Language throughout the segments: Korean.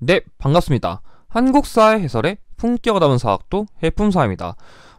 네, 반갑습니다. 한국사의 해설에 품격을 담은 사학도 해품사입니다.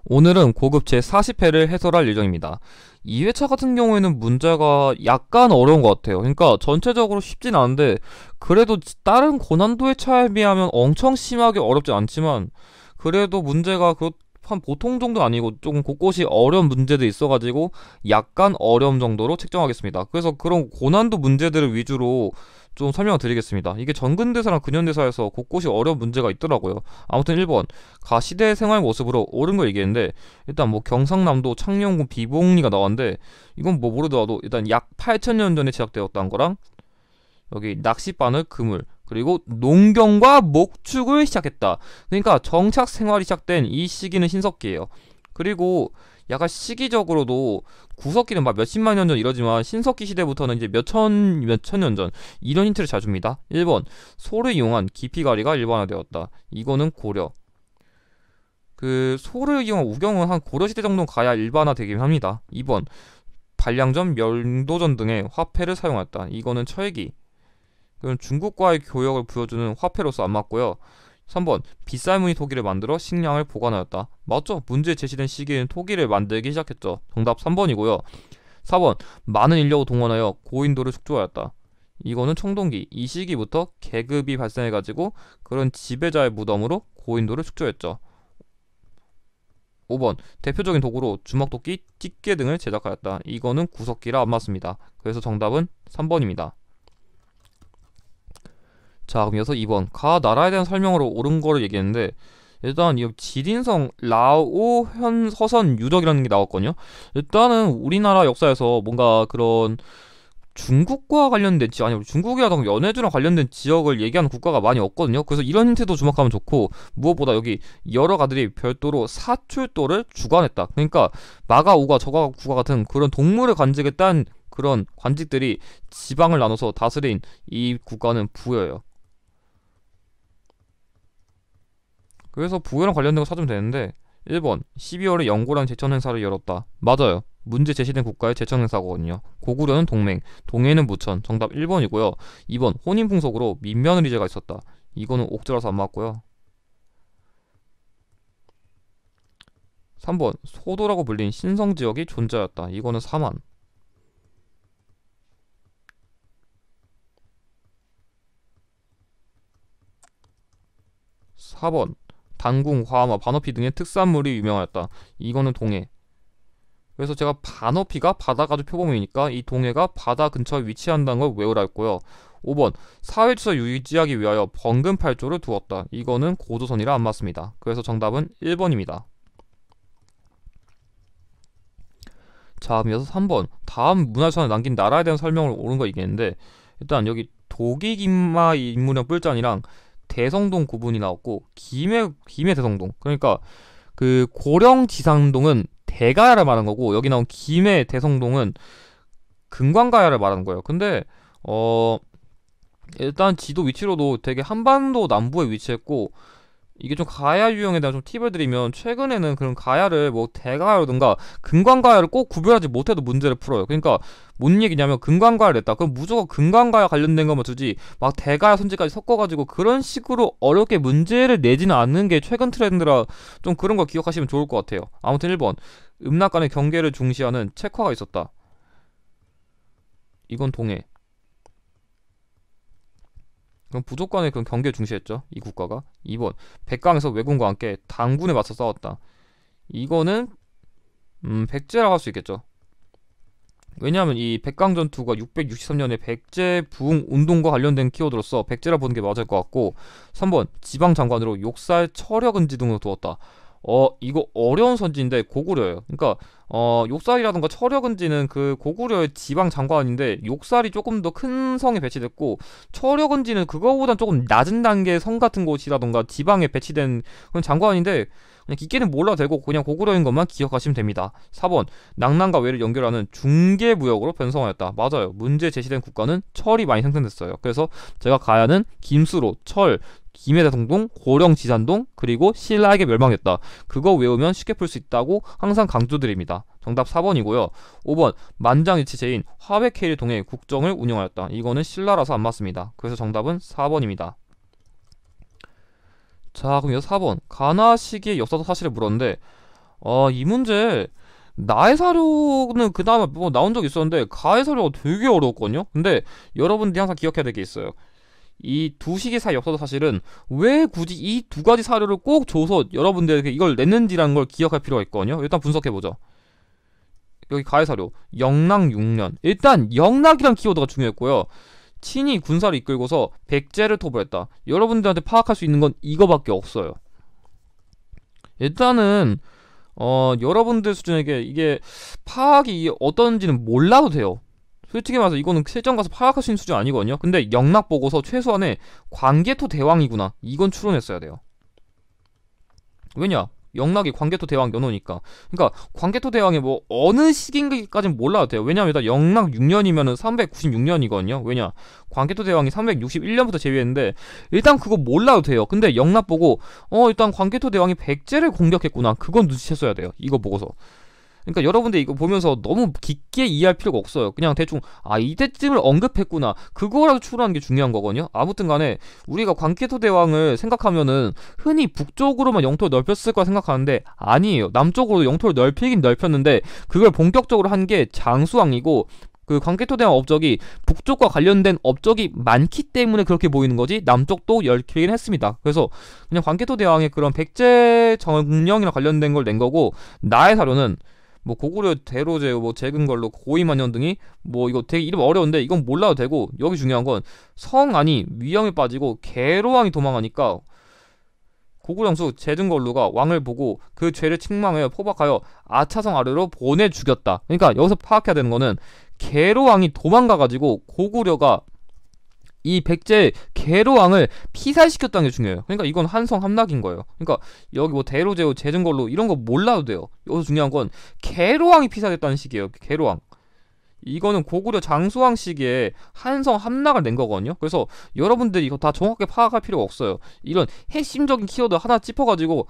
오늘은 고급 제40회를 해설할 예정입니다. 2회차 같은 경우에는 문제가 약간 어려운 것 같아요. 그러니까 전체적으로 쉽진 않은데 그래도 다른 고난도의 차에 비하면 엄청 심하게 어렵지 않지만 그래도 문제가 한 보통 정도 아니고 조금 곳곳이 어려운 문제들이 있어가지고 약간 어려움 정도로 책정하겠습니다. 그래서 그런 고난도 문제들을 위주로 좀 설명을 드리겠습니다. 이게 전근대사랑 근현대사에서 곳곳이 어려운 문제가 있더라고요. 아무튼 1번 가시대의 생활 모습으로 옳은 걸 얘기했는데 일단 뭐 경상남도 창녕군 비봉리가 나왔는데 이건 뭐 모르더라도 일단 약 8,000년 전에 제작되었다는 거랑 여기 낚싯바늘 그물 그리고 농경과 목축을 시작했다. 그러니까 정착 생활이 시작된 이 시기는 신석기예요. 그리고 약간 시기적으로도 구석기는 막 몇십만 년 전 이러지만 신석기 시대부터는 이제 몇천 년 전 이런 힌트를 잘 줍니다. 1번 소를 이용한 기피가리가 일반화되었다. 이거는 고려. 그 소를 이용한 우경은 한 고려시대 정도는 가야 일반화되긴 합니다. 2번 반량전, 명도전 등의 화폐를 사용했다. 이거는 철기. 그럼 중국과의 교역을 부여주는 화폐로서 안 맞고요. 3번 빗살무늬 토기를 만들어 식량을 보관하였다. 맞죠? 문제에 제시된 시기에는 토기를 만들기 시작했죠. 정답 3번이고요. 4번 많은 인력을 동원하여 고인도를 축조하였다. 이거는 청동기. 이 시기부터 계급이 발생해가지고 그런 지배자의 무덤으로 고인도를 축조했죠. 5번 대표적인 도구로 주먹도끼, 찌개 등을 제작하였다. 이거는 구석기라 안 맞습니다. 그래서 정답은 3번입니다. 자, 그럼 이어서 2번 가 나라에 대한 설명으로 옳은 거를 얘기했는데 일단 이 지린성 라오 현 서선 유적이라는 게 나왔거든요. 일단은 우리나라 역사에서 뭔가 그런 중국과 관련된 지역 아니 중국이라던가 연해주랑 관련된 지역을 얘기하는 국가가 많이 없거든요. 그래서 이런 힌트도 주목하면 좋고 무엇보다 여기 여러 가들이 별도로 사출도를 주관했다. 그러니까 마가 우가 저가 구가 같은 그런 동물을 관직했다는 그런 관직들이 지방을 나눠서 다스린 이 국가는 부여예요. 그래서 부여랑 관련된 거 찾으면 되는데 1번 12월에 영고라는 제천 행사를 열었다. 맞아요. 문제 제시된 국가의 제천 행사거든요. 고구려는 동맹, 동해는 무천. 정답 1번이고요. 2번 혼인풍속으로 민며느리제가 있었다. 이거는 옥조라서 안 맞고요. 3번 소도라고 불린 신성지역이 존재하였다. 이거는 사만. 4번 단궁, 화마, 반어피 등의 특산물이 유명하였다. 이거는 동해. 그래서 제가 반어피가 바다가주 표범이니까 이 동해가 바다 근처에 위치한다는 걸 외우라 했고요. 5번 사회주사 유지하기 위하여 번금팔조를 두었다. 이거는 고조선이라 안 맞습니다. 그래서 정답은 1번입니다. 자, 그럼 이어서 3번 다음 문화유산을 남긴 나라에 대한 설명을 옳은 거 얘기했는데 일단 여기 도기김마 인문형 뿔잔이랑 대성동 구분이 나왔고 김해 대성동 그러니까 그 고령지상동은 대가야를 말하는 거고 여기 나온 김해 대성동은 금관가야를 말하는 거예요. 근데 일단 지도 위치로도 되게 한반도 남부에 위치했고 이게 좀 가야 유형에 대한 좀 팁을 드리면 최근에는 그런 가야를 뭐 대가야라든가 금관가야를 꼭 구별하지 못해도 문제를 풀어요. 그러니까 뭔 얘기냐면 금관가야를 냈다. 그럼 무조건 금관가야 관련된 것만 두지 막 대가야 선지까지 섞어가지고 그런 식으로 어렵게 문제를 내지는 않는 게 최근 트렌드라 좀 그런 걸 기억하시면 좋을 것 같아요. 아무튼 1번 음락 간의 경계를 중시하는 책화가 있었다. 이건 동해. 그럼 부족 간의 그런 경계를 중시했죠. 이 국가가. 2번 백강에서 왜군과 함께 당군에 맞서 싸웠다. 이거는 백제라고 할 수 있겠죠. 왜냐하면 이 백강 전투가 663년에 백제 부흥 운동과 관련된 키워드로서 백제라 보는 게 맞을 것 같고 3번 지방 장관으로 욕살 철혁은지 등을 두었다. 이거 어려운 선지인데 고구려예요. 그러니까 욕살이라든가 철혁은지는 그 고구려의 지방 장관인데 욕살이 조금 더 큰 성에 배치됐고 철혁은지는 그거보단 조금 낮은 단계의 성 같은 곳이라든가 지방에 배치된 그런 장관인데 그냥 깊게는 몰라도 되고 그냥 고구려인 것만 기억하시면 됩니다. 4번 낙랑과 외를 연결하는 중개무역으로 변성하였다. 맞아요. 문제 제시된 국가는 철이 많이 생산됐어요. 그래서 제가 가야는 김수로, 철, 김해대성동, 고령지산동, 그리고 신라에게 멸망했다. 그거 외우면 쉽게 풀 수 있다고 항상 강조드립니다. 정답 4번이고요. 5번 만장일치제인 화백해일 통해 국정을 운영하였다. 이거는 신라라서 안 맞습니다. 그래서 정답은 4번입니다. 자, 그럼 여기서 4번. 가나 시기의 역사도 사실을 물었는데, 이 문제, 나의 사료는 그 다음에 뭐 나온 적 있었는데, 가의 사료가 되게 어려웠거든요? 근데 여러분들이 항상 기억해야 될 게 있어요. 이 두 시기 사이 역사도 사실은 왜 굳이 이 두 가지 사료를 꼭 줘서 여러분들에게 이걸 냈는지라는 걸 기억할 필요가 있거든요? 일단 분석해보죠. 여기 가의 사료. 영락 6년. 일단, 영락이란 키워드가 중요했고요. 친히 군사를 이끌고서 백제를 토벌했다. 여러분들한테 파악할 수 있는 건 이거밖에 없어요. 일단은 여러분들 수준에게 이게 파악이 어떤지는 몰라도 돼요. 솔직히 말해서 이거는 실전 가서 파악할 수 있는 수준 아니거든요. 근데 영락 보고서 최소한의 광개토 대왕이구나, 이건 추론했어야 돼요. 왜냐? 영락이 광개토 대왕 연호니까. 그러니까 광개토 대왕이 뭐 어느 시기인지까지는 몰라도 돼요. 왜냐면 일단 영락 6년이면은 396년이거든요. 왜냐? 광개토 대왕이 361년부터 제위했는데 일단 그거 몰라도 돼요. 근데 영락 보고 일단 광개토 대왕이 백제를 공격했구나, 그건 눈치챘어야 돼요. 이거 보고서. 그러니까 여러분들 이거 보면서 너무 깊게 이해할 필요가 없어요. 그냥 대충 이때쯤을 언급했구나, 그거라도 추론하는 게 중요한 거거든요. 아무튼 간에 우리가 광개토 대왕을 생각하면은 흔히 북쪽으로만 영토를 넓혔을 거라 생각하는데 아니에요. 남쪽으로 영토를 넓히긴 넓혔는데 그걸 본격적으로 한 게 장수왕이고, 그 광개토 대왕 업적이 북쪽과 관련된 업적이 많기 때문에 그렇게 보이는 거지, 남쪽도 넓히긴 했습니다. 그래서 그냥 광개토 대왕의 그런 백제 정령이랑 관련된 걸 낸 거고, 나의 사료는 뭐 고구려 대로제요, 뭐 재근걸로 고이만년 등이 뭐 이거 되게 이름 어려운데 이건 몰라도 되고, 여기 중요한 건 성안이 위험에 빠지고 계로왕이 도망하니까 고구려수 재근걸루가 왕을 보고 그 죄를 책망하여 포박하여 아차성 아래로 보내 죽였다. 그러니까 여기서 파악해야 되는 거는 계로왕이 도망가가지고 고구려가 이 백제 계로왕을 피살시켰다는 게 중요해요. 그러니까 이건 한성 함락인 거예요. 그러니까 여기 뭐 대로제오 재증걸로 이런 거 몰라도 돼요. 여기서 중요한 건 계로왕이 피살했다는 식이에요. 계로왕. 이거는 고구려 장수왕 시기에 한성 함락을 낸 거거든요. 그래서 여러분들이 이거 다 정확하게 파악할 필요가 없어요. 이런 핵심적인 키워드 하나 짚어가지고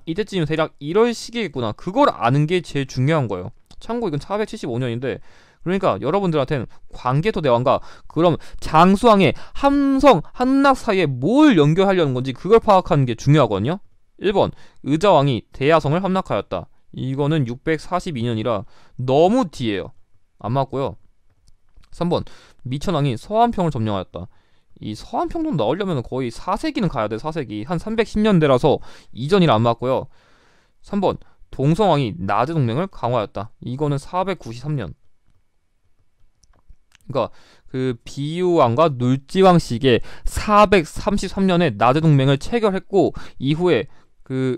이때쯤이면 대략 이럴 시기겠구나, 그걸 아는 게 제일 중요한 거예요. 참고 이건 475년인데 그러니까 여러분들한테는 광개토 대왕과 그럼 장수왕의 함성 함락 사이에 뭘 연결하려는 건지 그걸 파악하는 게 중요하거든요. 1번 의자왕이 대야성을 함락하였다. 이거는 642년이라 너무 뒤에요. 안 맞고요. 3번 미천왕이 서안평을 점령하였다. 이 서안평 좀 나오려면 거의 4세기는 가야 돼. 4세기 한 310년대라서 이전이라 안 맞고요. 3번 동성왕이 나제 동맹을 강화하였다. 이거는 493년. 그러니까 그 비유왕과 놀지왕 시기에 433년에 나제 동맹을 체결했고, 이후에 그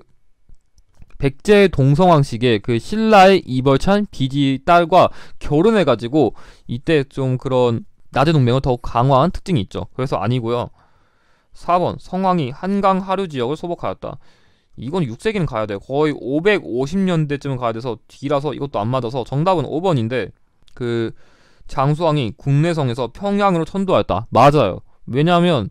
백제 동성왕 시기에 그 신라의 이벌찬 비지 딸과 결혼해가지고 이때 좀 그런 나제 동맹을 더욱 강화한 특징이 있죠. 그래서 아니고요. 4번 성왕이 한강 하류 지역을 소복하였다. 이건 6세기는 가야 돼요. 거의 550년대쯤은 가야 돼서 뒤라서 이것도 안 맞아서 정답은 5번인데, 그 장수왕이 국내성에서 평양으로 천도하였다. 맞아요. 왜냐하면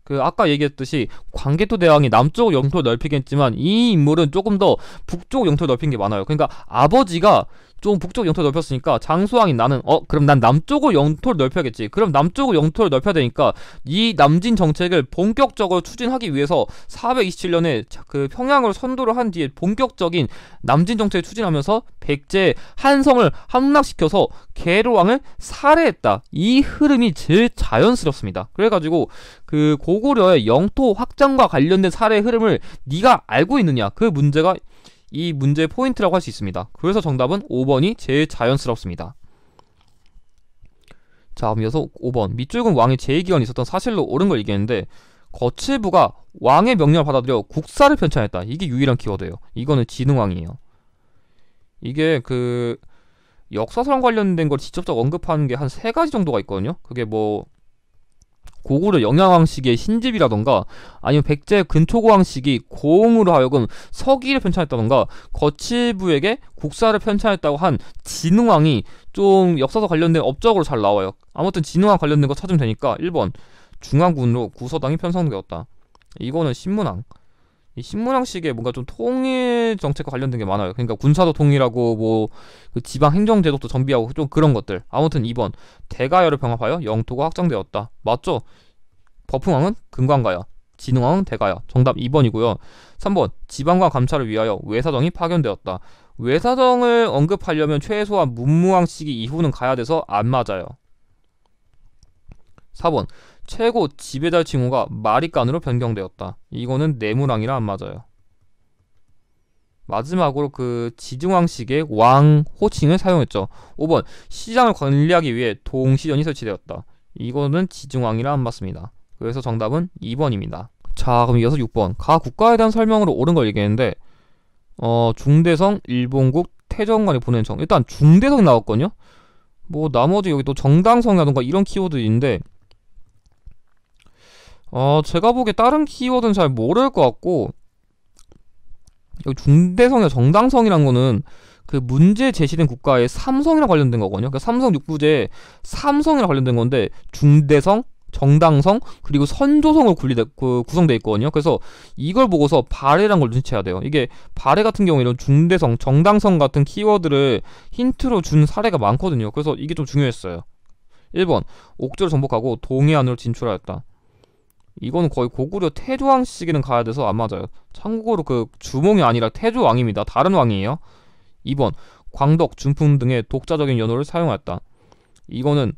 그 아까 얘기했듯이 광개토 대왕이 남쪽 영토를 넓히긴 했지만 이 인물은 조금 더 북쪽 영토를 넓힌 게 많아요. 그러니까 아버지가 좀 북쪽 영토를 넓혔으니까 장수왕이 나는 그럼 난 남쪽을 영토를 넓혀야겠지. 그럼 남쪽을 영토를 넓혀야 되니까 이 남진 정책을 본격적으로 추진하기 위해서 427년에 그 평양을 선도를 한 뒤에 본격적인 남진 정책을 추진하면서 백제 한성을 함락시켜서 계로왕을 살해했다. 이 흐름이 제일 자연스럽습니다. 그래가지고 그 고구려의 영토 확장과 관련된 살해 흐름을 네가 알고 있느냐, 그 문제가 이 문제의 포인트라고 할 수 있습니다. 그래서 정답은 5번이 제일 자연스럽습니다. 자, 그럼 이어서 5번 밑줄근 왕의 제위기간이 있었던 사실로 옳은 걸 얘기했는데, 거칠부가 왕의 명령을 받아들여 국사를 편찬했다. 이게 유일한 키워드예요. 이거는 진흥왕이에요. 이게 그 역사상 관련된 걸 직접적 언급하는 게 한 3가지 정도가 있거든요. 그게 뭐 고구려 영양왕 시기의 신집이라던가, 아니면 백제 근초고왕 시기 고흥으로 하여금 서기를 편찬했다던가, 거칠부에게 국사를 편찬했다고 한 진흥왕이 좀 역사서 관련된 업적으로 잘 나와요. 아무튼 진흥왕 관련된 거 찾으면 되니까 1번 중앙군으로 구서당이 편성되었다. 이거는 신문왕. 이 신문왕 시기에 뭔가 좀 통일 정책과 관련된 게 많아요. 그러니까 군사도 통일하고 뭐 그 지방 행정 제도도 정비하고 좀 그런 것들. 아무튼 2번 대가야를 병합하여 영토가 확장되었다. 맞죠? 버풍왕은 금관가야. 진흥왕은 대가야. 정답 2번이고요. 3번 지방과 감찰을 위하여 외사정이 파견되었다. 외사정을 언급하려면 최소한 문무왕 시기 이후는 가야 돼서 안 맞아요. 4번 최고 지배자 칭호가 마리간으로 변경되었다. 이거는 내무랑이라 안 맞아요. 마지막으로 그 지증왕식의 왕 호칭을 사용했죠. 5번 시장을 관리하기 위해 동시전이 설치되었다. 이거는 지증왕이라 안 맞습니다. 그래서 정답은 2번입니다. 자, 그럼 이어서 6번 가 국가에 대한 설명으로 옳은 걸 얘기했는데 중대성, 일본국, 태정관이 보낸 정. 일단 중대성이 나왔거든요. 뭐 나머지 여기 또 정당성이라던가 이런 키워드인데 제가 보기에 다른 키워드는 잘 모를 것 같고, 여기 중대성이나 정당성이란 거는 그 문제 제시된 국가의 삼성이랑 관련된 거거든요. 그러니까 삼성 6부제 삼성이랑 관련된 건데 중대성, 정당성, 그리고 선조성으로 구성되어 있거든요. 그래서 이걸 보고서 발해란 걸 눈치채야 돼요. 이게 발해 같은 경우에 이런 중대성, 정당성 같은 키워드를 힌트로 준 사례가 많거든요. 그래서 이게 좀 중요했어요. 1번 옥조를 정복하고 동해안으로 진출하였다. 이거는 거의 고구려 태조왕 시기는 가야 돼서 안 맞아요. 참고로 그 주몽이 아니라 태조왕입니다. 다른 왕이에요. 2번 광덕, 준풍 등의 독자적인 연호를 사용하였다. 이거는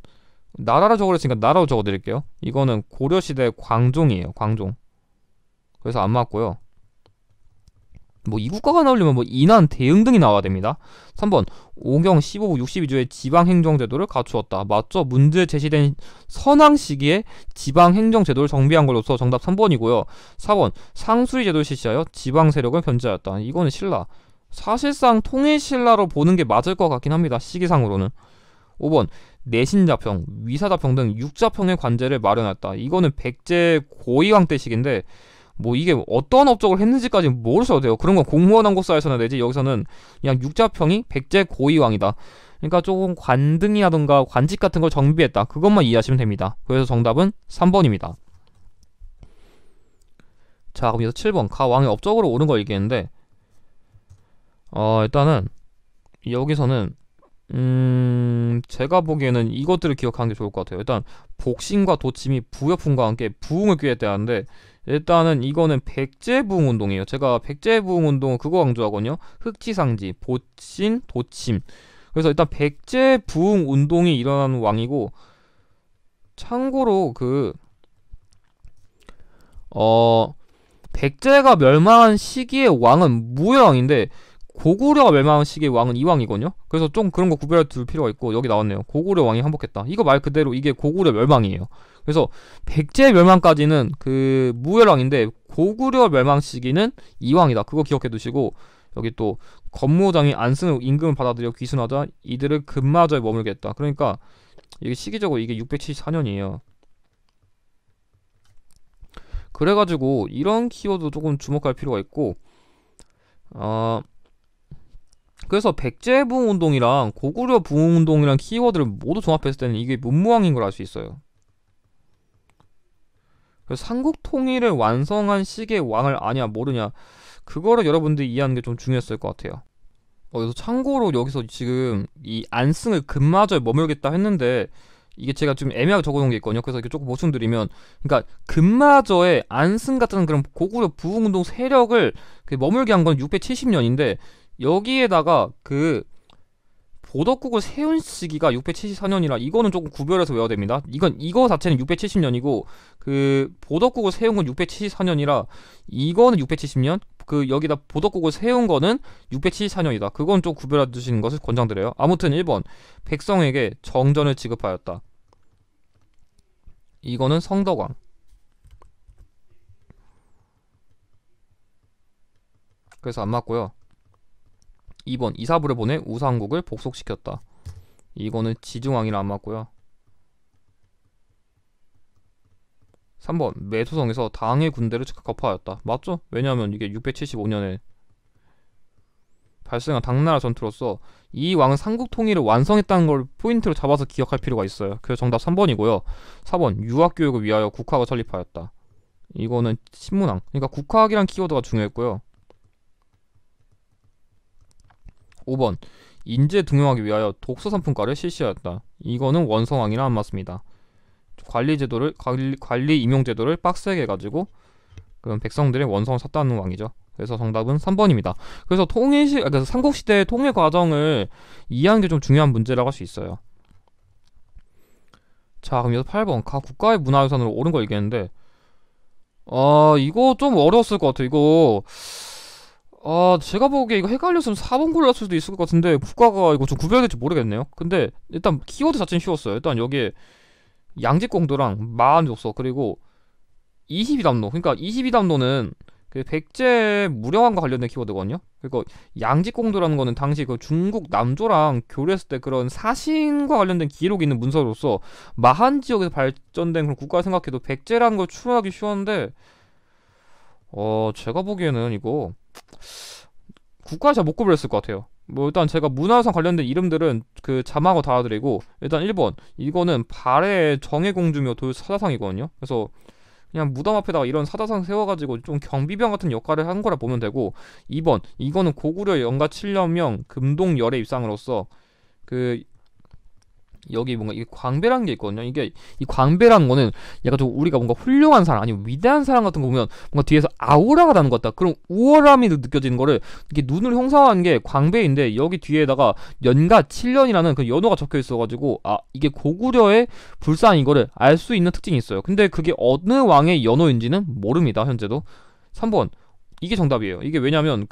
나라로 적어드렸으니까 나라로 적어드릴게요. 이거는 고려시대 광종이에요. 광종. 그래서 안 맞고요. 뭐 이 국가가 나오려면 뭐 인한, 대응 등이 나와야 됩니다. 3번 오경 15부 62조의 지방행정제도를 갖추었다. 맞죠? 문제 제시된 선왕 시기에 지방행정제도를 정비한 걸로서 정답 3번이고요. 4번 상수리 제도를 실시하여 지방 세력을 견제하였다. 이거는 신라. 사실상 통일신라로 보는 게 맞을 것 같긴 합니다. 시기상으로는. 5번 내신자평, 위사자평 등 6자평의 관제를 마련했다. 이거는 백제 고이왕 때 시기인데 뭐 이게 어떤 업적을 했는지까지 모르셔도 돼요. 그런 건 공무원 항목사에서는 내지 여기서는 그냥 육자평이 백제 고이왕이다. 그러니까 조금 관등이라던가 관직 같은 걸 정비했다. 그것만 이해하시면 됩니다. 그래서 정답은 3번입니다. 자, 그럼 이어서 7번 가 왕의 업적으로 옳은 걸 얘기했는데 일단은 여기서는 제가 보기에는 이것들을 기억하는 게 좋을 것 같아요. 일단 복신과 도침이 부여품과 함께 부흥을 꾀했다는데 일단은 이거는 백제부흥운동이에요. 제가 백제부흥운동 그거 강조하거든요. 흑지상지, 보신, 도침. 그래서 일단 백제부흥운동이 일어난 왕이고, 참고로 백제가 멸망한 시기의 왕은 무효왕인데 고구려가 멸망한 시기의 왕은 이왕이거든요. 그래서 좀 그런 거 구별해 둘 필요가 있고, 여기 나왔네요. 고구려 왕이 항복했다. 이거 말 그대로 이게 고구려 멸망이에요. 그래서 백제 멸망까지는 그 무혈왕인데 고구려 멸망 시기는 이왕이다. 그거 기억해 두시고, 여기 또 건모장이 안쓰는 임금을 받아들여 귀순하자 이들을 금마저에 머물게 했다. 그러니까 이게 시기적으로 이게 674년이에요. 그래가지고 이런 키워드 조금 주목할 필요가 있고, 그래서 백제부흥운동이랑 고구려 부흥운동이랑 키워드를 모두 종합했을 때는 이게 문무왕인 걸 알 수 있어요. 그래서 삼국통일을 완성한 시기의 왕을 아냐 모르냐, 그거를 여러분들이 이해하는 게 좀 중요했을 것 같아요. 그래서 참고로 여기서 지금 이 안승을 금마저에 머물겠다 했는데 이게 제가 좀 애매하게 적어놓은 게 있거든요. 그래서 이렇게 조금 보충드리면, 그러니까 금마저에 안승 같은 그런 고구려 부흥운동 세력을 머물게 한 건 670년인데 여기에다가 그 보덕국을 세운 시기가 674년이라 이거는 조금 구별해서 외워야 됩니다. 이거 자체는 670년이고 그 보덕국을 세운 건 674년이라 이거는 670년, 그 여기다 보덕국을 세운 거는 674년이다. 그건 좀 구별해 두시는 것을 권장드려요. 아무튼 1번 백성에게 정전을 지급하였다. 이거는 성덕왕. 그래서 안 맞고요. 2번 이사부를 보내 우상국을 복속시켰다. 이거는 지중왕이라 안 맞고요. 3번 매소성에서 당의 군대를 격파하였다. 맞죠? 왜냐하면 이게 675년에 발생한 당나라 전투로서 이 왕은 삼국통일을 완성했다는 걸 포인트로 잡아서 기억할 필요가 있어요. 그래서 정답 3번이고요. 4번 유학교육을 위하여 국학을 설립하였다. 이거는 신문왕. 그러니까 국학이란 키워드가 중요했고요. 5번 인재 등용하기 위하여 독서 상품과를 실시하였다. 이거는 원성왕이랑 안 맞습니다. 관리 임용 제도를 빡세게 해가지고 그런 백성들의 원성을 샀다는 왕이죠. 그래서 정답은 3번입니다. 그래서 그래서 삼국시대의 통일 과정을 이해하는 게 좀 중요한 문제라고 할 수 있어요. 자, 그럼 여기서 8번. 각 국가의 문화유산으로 옳은 거 얘기했는데, 이거 좀 어려웠을 것 같아. 제가 보기에 이거 헷갈렸으면 4번 골랐을 수도 있을 것 같은데, 국가가 이거 좀 구별될지 모르겠네요. 근데, 일단 키워드 자체는 쉬웠어요. 일단 여기에 양직공도랑 마한족서, 그리고 22담로. 그러니까 22담로는 그 백제 무령왕과 관련된 키워드거든요. 그리고 양직공도라는 거는 당시 그 중국 남조랑 교류했을 때 그런 사신과 관련된 기록이 있는 문서로서 마한 지역에서 발전된 그런 국가를 생각해도 백제라는 걸 추론하기 쉬웠는데, 제가 보기에는 이거 국가를 잘 못 구별했을 것 같아요. 뭐 일단 제가 문화유산 관련된 이름들은 그 자막으로 달아드리고, 일단 1번 이거는 발해의 정예공주묘 돌 사자상이거든요. 그래서 그냥 무덤 앞에다가 이런 사자상 세워가지고 좀 경비병 같은 역할을 한 거라 보면 되고, 2번 이거는 고구려 영가 7년명 금동열의 입상으로서 그 여기 뭔가 이게 광배라는 게 있거든요. 이게 이 광배라는 거는 약간 좀 우리가 뭔가 훌륭한 사람 아니면 위대한 사람 같은 거 보면 뭔가 뒤에서 아우라가 나는 것 같다, 그런 우월함이 느껴지는 거를 이게 눈으로 형상화한 게 광배인데, 여기 뒤에다가 연가 7년이라는 그 연호가 적혀 있어가지고 이게 고구려의 불사인 거를 알 수 있는 특징이 있어요. 근데 그게 어느 왕의 연호인지는 모릅니다, 현재도. 3번 이게 정답이에요. 이게 왜냐면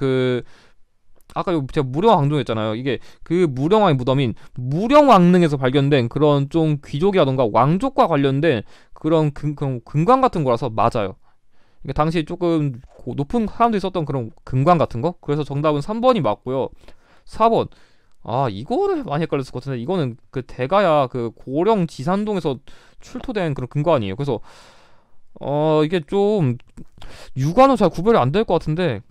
아까 제가 무령왕 강조했잖아요. 이게 그 무령왕의 무덤인 무령왕릉에서 발견된 그런 좀 귀족이라던가 왕족과 관련된 그런 금관 같은 거라서 맞아요. 그러니까 당시 조금 높은 사람들이 썼던 그런 금관 같은 거. 그래서 정답은 3번이 맞고요. 4번 이거를 많이 헷갈렸을 것 같은데, 이거는 그 대가야 그 고령 지산동에서 출토된 그런 금관이에요. 그래서 이게 좀 육안으로 잘 구별이 안 될 것 같은데,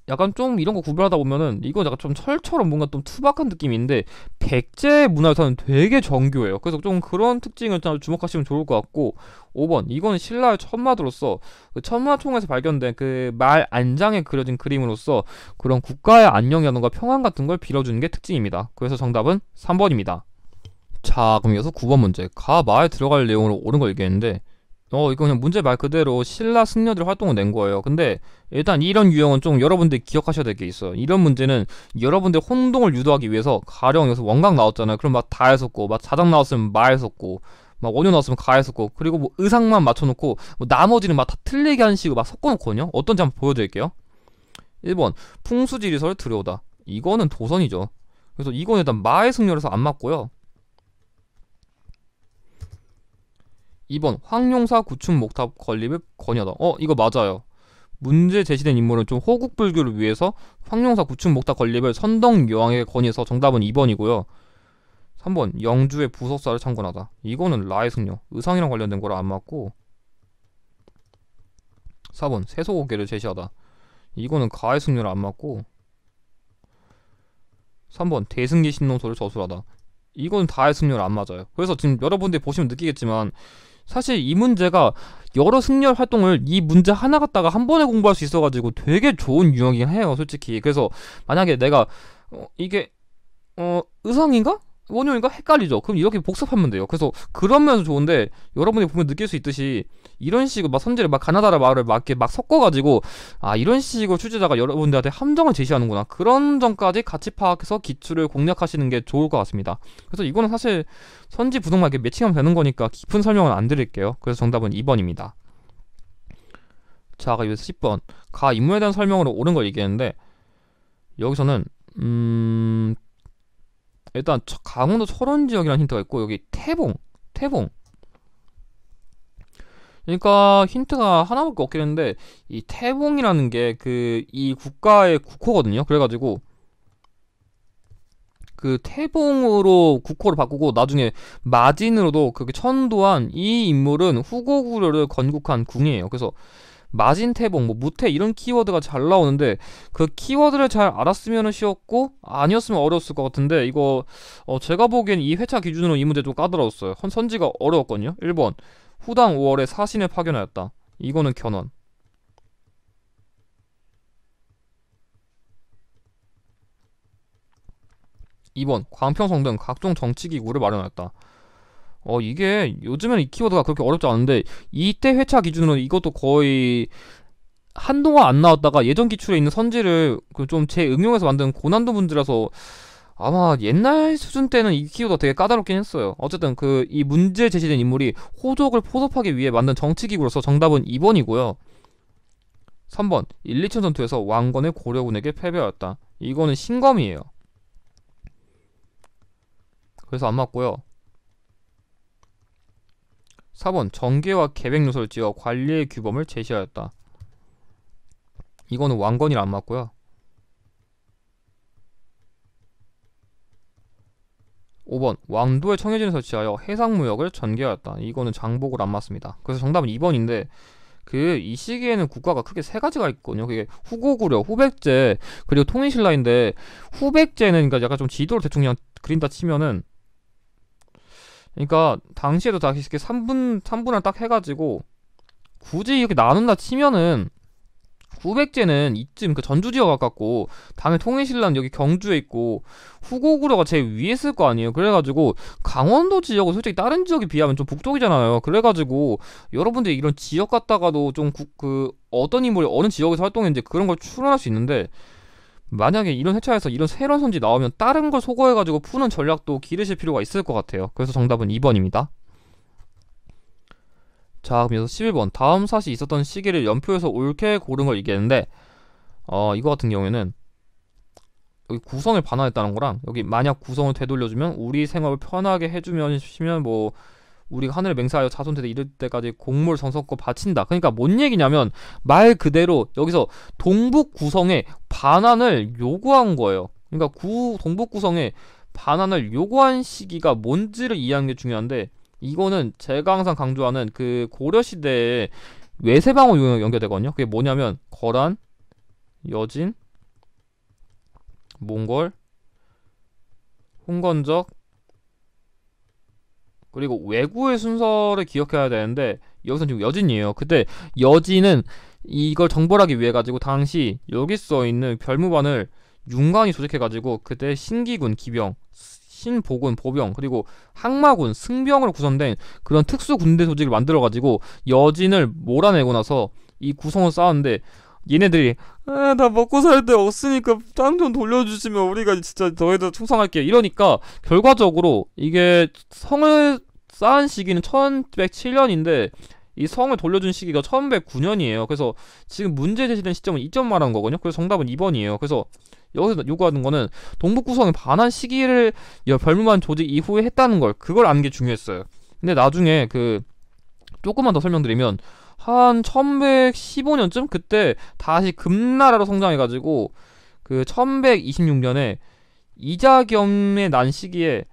약간 좀 이런 거 구별하다 보면은 이거 약간 좀 철처럼 뭔가 좀 투박한 느낌인데, 백제 문화유산은 되게 정교해요. 그래서 좀 그런 특징을 좀 주목하시면 좋을 것 같고, 5번 이거는 신라의 천마도로서 그 천마총에서 발견된 그 말 안장에 그려진 그림으로서 그런 국가의 안녕이라던가 평안 같은 걸 빌어주는 게 특징입니다. 그래서 정답은 3번입니다. 자, 그럼 이어서 9번 문제. 가 마에 들어갈 내용으로 옳은 걸 얘기했는데, 이거 그냥 문제 말 그대로 신라 승려들 활동을 낸 거예요. 근데 일단 이런 유형은 좀 여러분들이 기억하셔야 될 게 있어요. 이런 문제는 여러분들 혼동을 유도하기 위해서, 가령 여기서 원각 나왔잖아요. 그럼 막 다 했었고, 막 자작 나왔으면 마 했었고, 막 원효 나왔으면 가 했었고, 그리고 뭐 의상만 맞춰놓고 뭐 나머지는 막 다 틀리게 하는 식으로 막 섞어놓거든요. 어떤지 한번 보여드릴게요. 1번 풍수지리설 들여오다. 이거는 도선이죠. 그래서 이거는 일단 마의 승려라서 안 맞고요. 2번 황룡사 구춘 목탑 건립을 건의하다. 이거 맞아요. 문제 제시된 인물은 좀 호국불교를 위해서 황룡사 구춘 목탑 건립을 선덕 여왕에게 건의해서 정답은 2번이고요. 3번 영주의 부석사를 창건하다. 이거는 라의 승려 의상이랑 관련된 거라 안 맞고. 4번 세소고개를 제시하다. 이거는 가의 승려라 안 맞고. 3번 대승기 신농소를 저술하다. 이건 다의 승려라 안 맞아요. 그래서 지금 여러분들이 보시면 느끼겠지만, 사실 이 문제가 여러 승려 활동을 이 문제 하나 갖다가 한 번에 공부할 수 있어가지고 되게 좋은 유형이긴 해요, 솔직히. 그래서 만약에 내가 이게 의상인가? 원효인가? 헷갈리죠. 그럼 이렇게 복습하면 돼요. 그래서 그런 면에서 좋은데, 여러분이 보면 느낄 수 있듯이 이런 식으로 막 선지를 막 가나다라 말을 막 이렇게 막 섞어가지고 이런 식으로 출제자가 여러분들한테 함정을 제시하는구나, 그런 점까지 같이 파악해서 기출을 공략하시는 게 좋을 것 같습니다. 그래서 이거는 사실 선지 부동만 이렇게 매칭하면 되는 거니까 깊은 설명은 안 드릴게요. 그래서 정답은 2번입니다. 자, 여기서 10번 가 인물에 대한 설명으로 옳은 걸 얘기했는데, 여기서는 일단 강원도 철원 지역이라는 힌트가 있고, 여기 태봉. 그러니까 힌트가 하나밖에 없긴 했는데, 이 태봉이라는 게 이 국가의 국호거든요. 그래가지고 그 태봉으로 국호를 바꾸고 나중에 마진으로도 그렇게 천도한 이 인물은 후고구려를 건국한 궁이에요. 그래서 마진태봉, 뭐 무태 이런 키워드가 잘 나오는데, 그 키워드를 잘 알았으면 쉬웠고 아니었으면 어려웠을 것 같은데, 이거 제가 보기엔 이 회차 기준으로 이 문제 좀 까다로웠어요. 선지가 어려웠거든요. 1번 후당 5월에 사신을 파견하였다. 이거는 견훤. 2번 광평성 등 각종 정치기구를 마련하였다. 이게 요즘에는 이 키워드가 그렇게 어렵지 않은데 이때 회차 기준으로 이것도 거의 한동안 안 나왔다가 예전 기출에 있는 선지를 좀 재응용해서 만든 고난도 문제라서 아마 옛날 수준 때는 이 키워드가 되게 까다롭긴 했어요. 어쨌든 이 문제 제시된 인물이 호족을 포섭하기 위해 만든 정치기구로서 정답은 2번이고요. 3번 일리천 전투에서 왕건의 고려군에게 패배하였다. 이거는 신검이에요. 그래서 안 맞고요. 4번 정계와 계획 요소를 지어 관리의 규범을 제시하였다. 이거는 왕건이라 안 맞고요. 5번 왕도의 청해진을 설치하여 해상무역을 전개하였다. 이거는 장복을 안 맞습니다. 그래서 정답은 2번인데 이 시기에는 국가가 크게 세 가지가 있거든요. 그게 후고구려, 후백제, 그리고 통일신라인데 후백제는 그러니까 약간 좀 지도를 대충 그냥 그린다 치면은 그러니까 당시에도 다시 이렇게 3분할 딱 해가지고 굳이 이렇게 나눈다 치면은 후백제는 이쯤 전주 지역 가깝고 당연히 통일신라는 여기 경주에 있고 후고구려가 제일 위에 있을 거 아니에요. 그래가지고 강원도 지역은 솔직히 다른 지역에 비하면 좀 북쪽이잖아요. 그래가지고 여러분들이 이런 지역 갔다가도 좀 어떤 인물이 어느 지역에서 활동했는지 그런 걸 추론할 수 있는데 만약에 이런 회차에서 이런 새로운 선지 나오면 다른 걸 소거해가지고 푸는 전략도 기르실 필요가 있을 것 같아요. 그래서 정답은 2번입니다. 자, 그럼 여기서 11번 다음 사시 있었던 시기를 연표해서 옳게 고른 걸 얘기했는데 이거 같은 경우에는 여기 구성을 반환했다는 거랑 여기 만약 구성을 되돌려주면 우리 생업을 편하게 해주면 뭐 우리가 하늘을 맹세하여 자손대대 이를 때까지 공물 성성껏 바친다. 그러니까 뭔 얘기냐면 말 그대로 여기서 동북 구성의 반환을 요구한 거예요. 그러니까 동북 구성의 반환을 요구한 시기가 뭔지를 이해하는 게 중요한데 이거는 제가 항상 강조하는 고려시대의 외세방어 연결되거든요. 그게 뭐냐면 거란, 여진, 몽골, 홍건적 그리고 왜구의 순서를 기억해야 되는데 여기서 지금 여진이에요. 그때 여진은 이걸 정벌하기 위해 가지고 당시 여기 써 있는 별무반을 윤관이 조직해가지고 그때 신기군 기병, 신보군 보병 그리고 항마군 승병으로 구성된 그런 특수 군대 조직을 만들어가지고 여진을 몰아내고 나서 이 구성을 쌓았는데 얘네들이 나 먹고 살 데 없으니까 땅 좀 돌려주시면 우리가 진짜 너희들 충성할게 이러니까 결과적으로 이게 성을 쌓은 시기는 1107년인데 이 성을 돌려준 시기가 1109년이에요. 그래서 지금 문제 제시된 시점은 이점 말하는 거거든요. 그래서 정답은 2번이에요. 그래서 여기서 요구하는 거는 동북구성의 반환 시기를 별무만 조직 이후에 했다는 걸 그걸 아는 게 중요했어요. 근데 나중에 조금만 더 설명드리면 한 1115년쯤 그때 다시 금나라로 성장해가지고 1126년에 이자겸의 난 시기에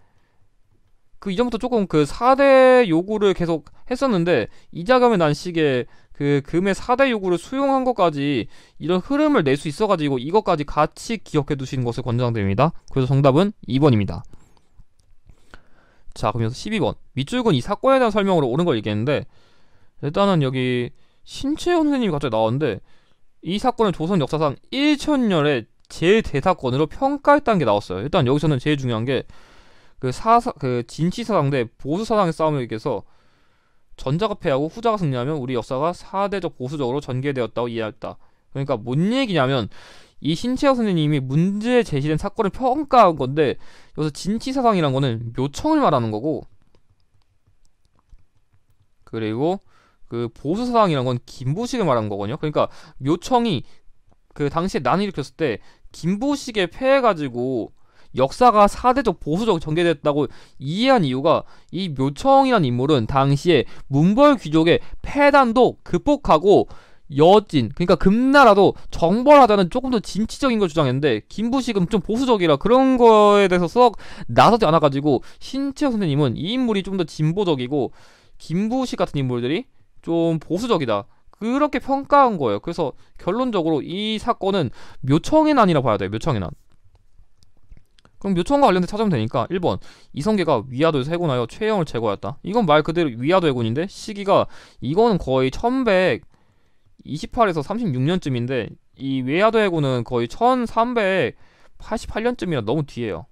이전부터 조금 4대 요구를 계속 했었는데 이자겸의 난 시기에 금의 4대 요구를 수용한 것까지 이런 흐름을 낼 수 있어가지고 이것까지 같이 기억해 두시는 것을 권장드립니다. 그래서 정답은 2번입니다. 자, 그러면서 12번 밑줄은 이 사건에 대한 설명으로 옳은 걸 얘기했는데 일단은 여기 신채원 선생님이 갑자기 나왔는데 이 사건을 조선 역사상 1000년의 제일 대사건으로 평가했다는 게 나왔어요. 일단 여기서는 제일 중요한 게 진치사상 대 보수사상의 싸움에 의해서 전자가 패하고 후자가 승리하면 우리 역사가 사대적 보수적으로 전개되었다고 이해했다. 그러니까 뭔 얘기냐면 이 신채호 선생님이 문제 제시된 사건을 평가한 건데 여기서 진치사상이란 거는 묘청을 말하는 거고 그리고 보수사상이란 건 김부식을 말하는 거거든요. 그러니까 묘청이 당시에 난을 일으켰을 때 김부식에 패해가지고 역사가 사대적 보수적 전개됐다고 이해한 이유가 이 묘청이라는 인물은 당시에 문벌 귀족의 패단도 극복하고 여진 그러니까 금나라도 정벌하자는 조금 더 진취적인 걸 주장했는데 김부식은 좀 보수적이라 그런 거에 대해서 썩 나서지 않아가지고 신채호 선생님은 이 인물이 좀 더 진보적이고 김부식 같은 인물들이 좀 보수적이다 그렇게 평가한 거예요. 그래서 결론적으로 이 사건은 묘청의 난이라고 봐야 돼요. 묘청의 난. 그럼 묘청과 관련된 찾으면 되니까 1번 이성계가 위화도에서 해군하여 최영을 제거하였다. 이건 말 그대로 위화도 해군인데 시기가 이거는 거의 1128에서 36년쯤인데 이 위화도 해군은 거의 1388년쯤이라 너무 뒤에요.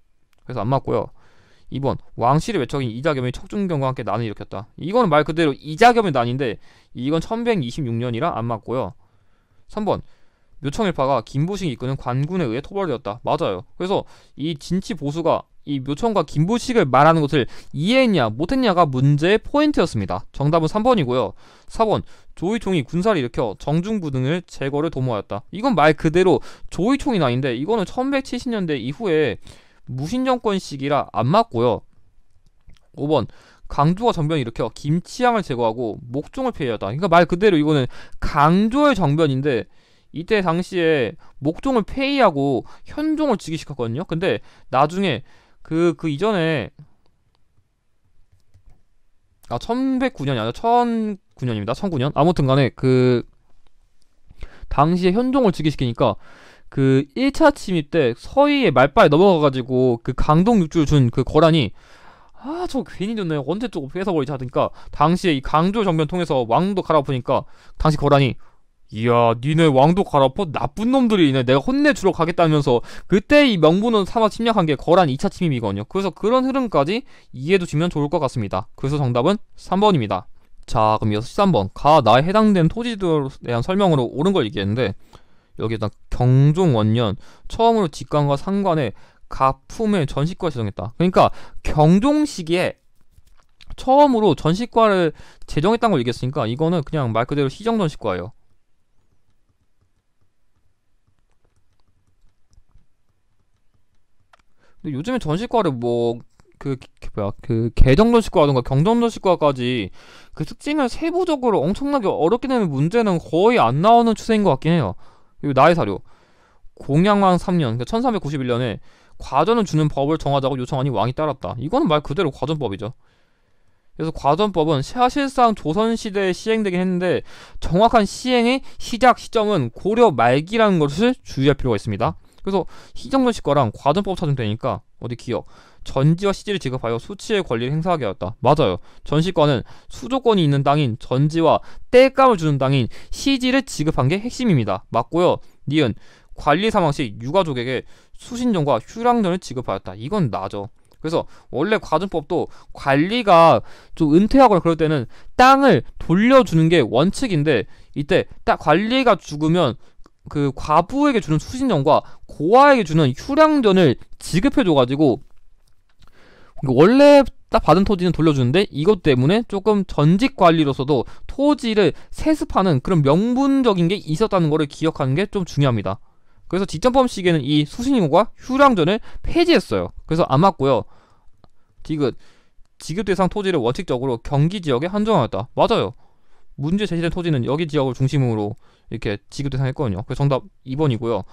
그래서 안 맞고요. 2번 왕실의 외척인 이자겸이 척준경과 함께 난을 일으켰다. 이거는 말 그대로 이자겸의 난인데 이건 1126년이라 안 맞고요. 3번 묘청일파가 김보식이 이끄는 관군에 의해 토벌되었다. 맞아요. 그래서 이 진치 보수가 이 묘청과 김보식을 말하는 것을 이해했냐 못했냐가 문제의 포인트였습니다. 정답은 3번이고요. 4번 조이총이 군사를 일으켜 정중부 등을 제거를 도모하였다. 이건 말 그대로 조이총이 난인데 이거는 1170년대 이후에 무신정권 시기라 안 맞고요. 5번 강조가 정변을 일으켜 김치향을 제거하고 목종을 폐위하다. 그러니까 말 그대로 이거는 강조의 정변인데 이때 당시에 목종을 폐위하고 현종을 즉위시켰거든요. 근데 나중에 그 이전에 1109년이 아니라 1009년입니다. 1009년. 아무튼 간에 그 당시에 현종을 즉위시키니까 그 1차 침입 때 서희의 말빨에 넘어가가지고 그 강동 육주를 준 그 거란이 저 괜히 줬네요. 언제 또 뺏어버리지 하니까 당시에 이 강조 정변 통해서 왕도 갈아엎으니까 당시 거란이 이야 니네 왕도 갈아엎어? 나쁜 놈들이네. 내가 혼내주러 가겠다면서 그때 이 명분은 삼아 침략한 게 거란 2차 침입이거든요. 그래서 그런 흐름까지 이해해두시면 좋을 것 같습니다. 그래서 정답은 3번입니다. 자 그럼 이어서 13번 가 나에 해당되는 토지들에 대한 설명으로 옳은 걸 얘기했는데 여기 일단 경종원년 처음으로 직관과 상관에 가품의 전시과가 제정했다. 그러니까 경종 시기에 처음으로 전시과를 제정했다는 걸 얘기했으니까 이거는 그냥 말 그대로 시정 전시과예요. 근데 요즘에 전시과를 뭐 그 개정전시과라던가 경정전시과까지 그 특징을 세부적으로 엄청나게 어렵게 내는 문제는 거의 안 나오는 추세인 것 같긴 해요. 그리고 나의 사료 공양왕 3년 그러니까 1391년에 과전을 주는 법을 정하자고 요청하니 왕이 따랐다. 이거는 말 그대로 과전법이죠. 그래서 과전법은 사실상 조선시대에 시행되긴 했는데 정확한 시행의 시작 시점은 고려 말기라는 것을 주의할 필요가 있습니다. 그래서 희정전시과랑 과전법 찾으면 되니까 어디 기억 전지와 시지를 지급하여 수치의 권리를 행사하게 하였다. 맞아요. 전시과는 수조권이 있는 땅인 전지와 땔감을 주는 땅인 시지를 지급한 게 핵심입니다. 맞고요. 니은 관리 사망 시 유가족에게 수신전과 휴량전을 지급하였다. 이건 나죠. 그래서 원래 과전법도 관리가 좀 은퇴하거나 그럴 때는 땅을 돌려주는 게 원칙인데 이때 딱 관리가 죽으면 그 과부에게 주는 수신전과 고아에게 주는 휴량전을 지급해줘가지고 원래 딱 받은 토지는 돌려주는데 이것 때문에 조금 전직 관리로서도 토지를 세습하는 그런 명분적인 게 있었다는 거를 기억하는 게 좀 중요합니다. 그래서 직전법 시기에는 이 수신인과 휴량전을 폐지했어요. 그래서 안 맞고요. 디귿 지급 대상 토지를 원칙적으로 경기 지역에 한정하였다. 맞아요. 문제 제시된 토지는 여기 지역을 중심으로 이렇게 지급 대상했거든요. 그래서 정답 2번이고요.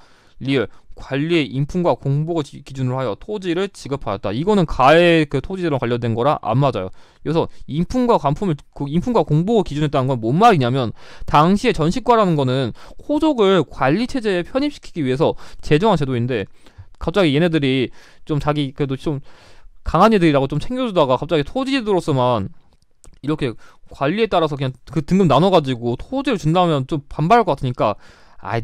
리을 관리의 인품과 공복을 기준으로 하여 토지를 지급하였다. 이거는 가의 그 토지랑 관련된 거라 안 맞아요. 그래서 인품과 공복을 기준했다는 건 뭔 말이냐면 당시에 전시과라는 거는 호족을 관리 체제에 편입시키기 위해서 제정한 제도인데 갑자기 얘네들이 좀 자기 그래도 좀 강한 애들이라고 좀 챙겨주다가 갑자기 토지들로서만 이렇게 관리에 따라서 그냥 그 등급 나눠가지고 토지를 준다면 좀 반발할 것 같으니까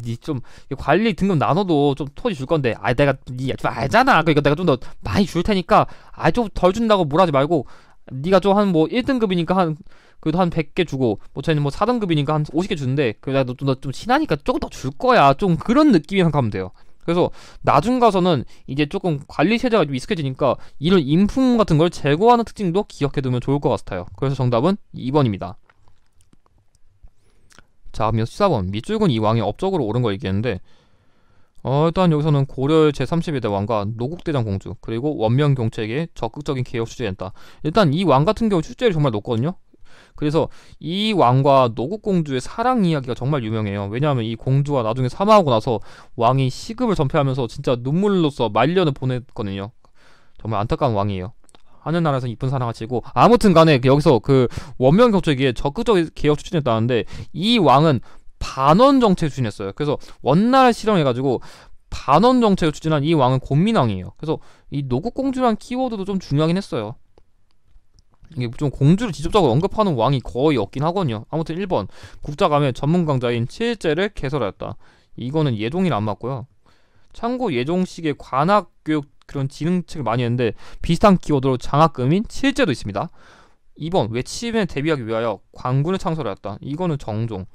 니 좀 관리 등급 나눠도 좀 토지 줄 건데 내가 니 좀 알잖아. 그러니까 내가 좀 더 많이 줄 테니까 좀 덜 준다고 뭘 하지 말고 니가 좀 한 뭐 1등급이니까 한 그래도 한 100개 주고 뭐 쟤는 뭐 4등급이니까 한 50개 주는데 그래 너 좀 친하니까 조금 더 줄 거야. 좀 그런 느낌이 생각하면 돼요. 그래서 나중 가서는 이제 조금 관리 체제가 좀 익숙해지니까 이런 인품 같은 걸 제거하는 특징도 기억해두면 좋을 것 같아요. 그래서 정답은 2번입니다. 자, 그럼 14번 밑줄근 이왕이 업적으로 옳은 거 얘기했는데 일단 여기서는 고려의 제31대 왕과 노국대장 공주 그리고 원명경책에 적극적인 개혁 추진했다. 일단 이 왕 같은 경우 출제율이 정말 높거든요. 그래서 이 왕과 노국공주의 사랑 이야기가 정말 유명해요. 왜냐하면 이 공주가 나중에 사망하고 나서 왕이 시급을 전폐하면서 진짜 눈물로써 말년을 보냈거든요. 정말 안타까운 왕이에요. 하늘나라에서 이쁜 사랑하시고 아무튼 간에 여기서 그 원명경책에 적극적인 개혁 추진했다는데 이 왕은 반원 정책을 추진했어요. 그래서 원나라를 실험해가지고 반원 정책을 추진한 이 왕은 곤민왕이에요. 그래서 이 노국공주라는 키워드도 좀 중요하긴 했어요. 이게 좀 공주를 직접적으로 언급하는 왕이 거의 없긴 하거든요. 아무튼 1번 국자감의 전문 강자인 칠제를 개설하였다. 이거는 예종이랑 안 맞고요. 참고 예종식의 관학교육 그런 지능책을 많이 했는데 비슷한 키워드로 장학금인 칠제도 있습니다. 2번 외침에 대비하기 위하여 관군을 창설하였다. 이거는 정종.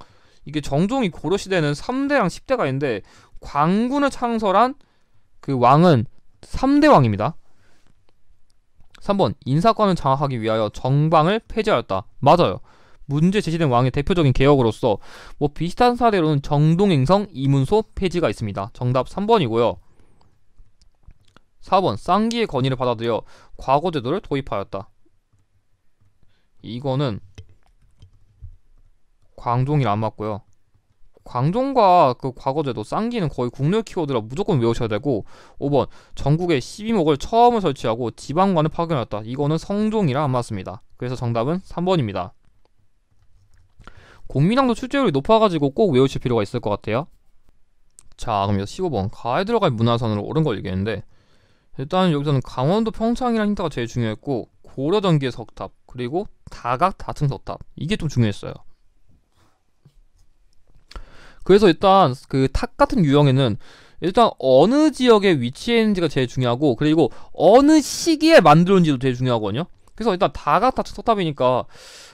이게 정종이 고려시대는 3대랑 10대가 있는데 관군을 창설한 그 왕은 3대 왕입니다. 3번 인사권을 장악하기 위하여 정방을 폐지하였다. 맞아요. 문제 제시된 왕의 대표적인 개혁으로서 뭐 비슷한 사례로는 정동행성 이문소 폐지가 있습니다. 정답 3번이고요. 4번 쌍기의 건의를 받아들여 과거제도를 도입하였다. 이거는 광종이랑 안 맞고요. 광종과 그 과거제도 쌍기는 거의 국룰 키워드라 무조건 외우셔야 되고 5번 전국에 12목을 처음으로 설치하고 지방관을 파견했다. 이거는 성종이라 안 맞습니다. 그래서 정답은 3번입니다. 공민왕도 출제율이 높아가지고 꼭 외우실 필요가 있을 것 같아요. 자, 그럼 15번 가에 들어갈 문화선으로 옳은 걸 얘기했는데 일단 여기서는 강원도 평창이라는 힌트가 제일 중요했고 고려전기의 석탑 그리고 다각 다층 석탑 이게 좀 중요했어요. 그래서 일단 그 탑 같은 유형에는 일단 어느 지역에 위치해 있는지가 제일 중요하고 그리고 어느 시기에 만들었는지도 제일 중요하거든요. 그래서 일단 다각 다층 석탑이니까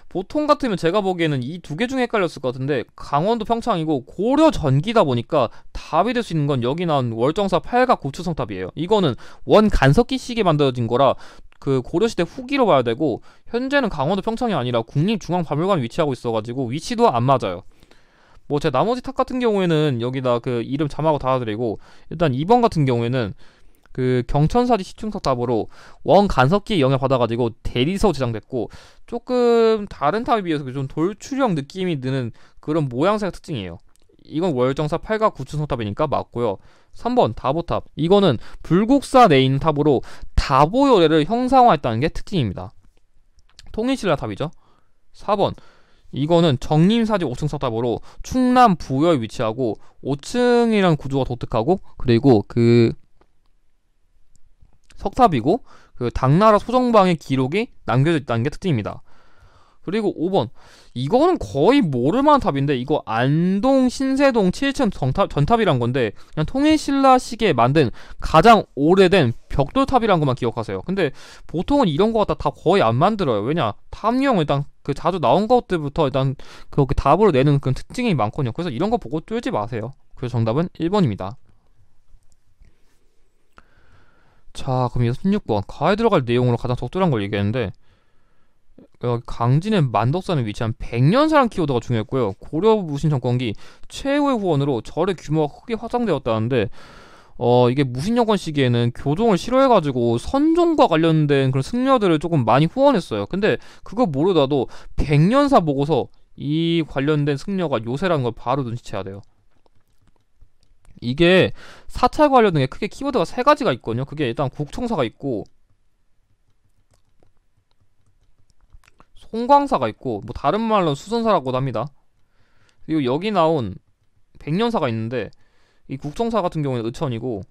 보통 같으면 제가 보기에는 이 두 개 중에 헷갈렸을 것 같은데 강원도 평창이고 고려 전기다 보니까 답이 될 수 있는 건 여기 나온 월정사 팔각 고추성탑이에요. 이거는 원 간석기 시기에 만들어진 거라 그 고려시대 후기로 봐야 되고 현재는 강원도 평창이 아니라 국립중앙박물관에 위치하고 있어가지고 위치도 안 맞아요. 뭐 제 나머지 탑 같은 경우에는 여기다 그 이름 자막으로 달아드리고 일단 2번 같은 경우에는 그 경천사지 시충석탑으로 원 간석기에 영향 받아가지고 대리석 제작됐고 조금 다른 탑에 비해서 좀 돌출형 느낌이 드는 그런 모양새가 특징이에요. 이건 월정사 팔각 구층석탑이니까 맞고요. 3번 다보탑. 이거는 불국사 내에 있는 탑으로 다보요래를 형상화했다는 게 특징입니다. 통일신라 탑이죠. 4번 이거는 정림사지 5층 석탑으로 충남 부여에 위치하고 5층이라는 구조가 독특하고 그리고 그 석탑이고 그 당나라 소정방의 기록이 남겨져 있다는 게 특징입니다. 그리고 5번 이거는 거의 모를만한 탑인데 이거 안동 신세동 7층 전탑이란 건데 그냥 통일신라 시기에 만든 가장 오래된 벽돌탑이란 것만 기억하세요. 근데 보통은 이런 거 갖다 다 거의 안 만들어요. 왜냐 탑용은 일단 그 자주 나온 것들부터 일단 그렇게 답으로 내는 그런 특징이 많거든요. 그래서 이런 거 보고 쫄지 마세요. 그래서 정답은 1번입니다. 자, 그럼 16번 가에 들어갈 내용으로 가장 적절한 걸 얘기했는데 강진의 만덕산에 위치한 백년사랑 키워드가 중요했고요. 고려 무신 정권기 최후의 후원으로 절의 규모가 크게 확장되었다는데 이게 무신 정권 시기에는 교종을 싫어해가지고 선종과 관련된 그런 승려들을 조금 많이 후원했어요. 근데 그거 모르다도 백년사 보고서 이 관련된 승려가 요새라는 걸 바로 눈치채야 돼요. 이게 사찰 관련된 게 크게 키워드가 세 가지가 있거든요. 그게 일단 국청사가 있고 송광사가 있고 뭐 다른 말로 수선사라고도 합니다. 그리고 여기 나온 백년사가 있는데 이 국청사 같은 경우는 의천이고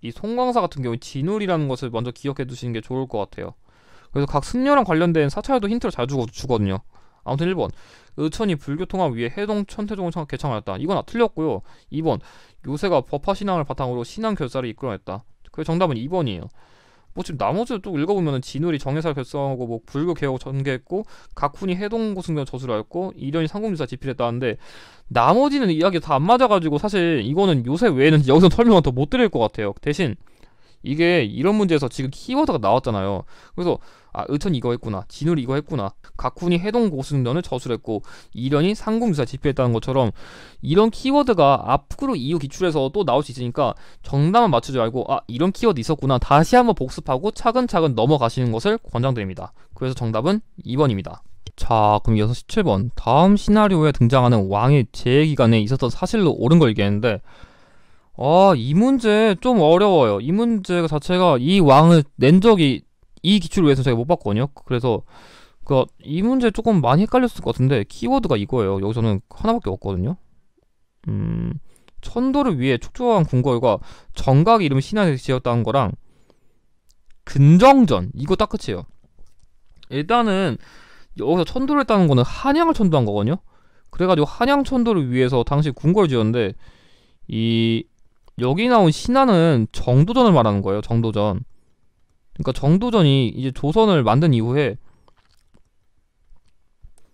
이 송광사 같은 경우는 진울이라는 것을 먼저 기억해 두시는 게 좋을 것 같아요. 그래서 각 승려랑 관련된 사찰도 힌트를 잘 주거든요. 아무튼 1번 의천이 불교 통합 위해 해동 천태종을 개창하였다. 이건 틀렸고요. 2번 요새가 법화 신앙을 바탕으로 신앙 결사를 이끌어냈다. 그 정답은 2번이에요. 뭐 지금 나머지를 또 읽어보면은 진울이 정예사를 결성하고 뭐 불교 개혁을 전개했고 각훈이 해동고승변 저수를 하였고 이련이 상공지사 집필했다는데 나머지는 이야기가 다 안 맞아가지고 사실 이거는 요새 외에는 여기서 설명은 더 못 드릴 것 같아요. 대신 이게 이런 문제에서 지금 키워드가 나왔잖아요. 그래서 의천이 이거 했구나, 진울이 이거 했구나, 각훈이 해동고승변을 저술했고 이련이 상공지사 집필했다는 것처럼 이런 키워드가 앞으로 이후 기출에서 또 나올 수 있으니까 정답만 맞추지 말고 이런 키워드 있었구나 다시 한번 복습하고 차근차근 넘어가시는 것을 권장드립니다. 그래서 정답은 2번입니다. 자, 그럼 이어서 17번 다음 시나리오에 등장하는 왕의 재해기간에 있었던 사실로 옳은 걸 얘기했는데 이 문제 좀 어려워요. 이 문제 자체가 이 왕을 낸 적이 이 기출을 위해서 제가 못 봤거든요. 그래서 이 문제 조금 많이 헷갈렸을 것 같은데 키워드가 이거예요. 여기서는 하나밖에 없거든요. 천도를 위해 촉조한 궁궐과 정각 이름 신하에 지었다는 거랑 근정전 이거 딱 끝이에요. 일단은 여기서 천도를 했다는 거는 한양을 천도한 거거든요. 그래가지고 한양 천도를 위해서 당시 궁궐을 지었는데 이 여기 나온 신하는 정도전을 말하는 거예요. 정도전. 그러니까 정도전이 이제 조선을 만든 이후에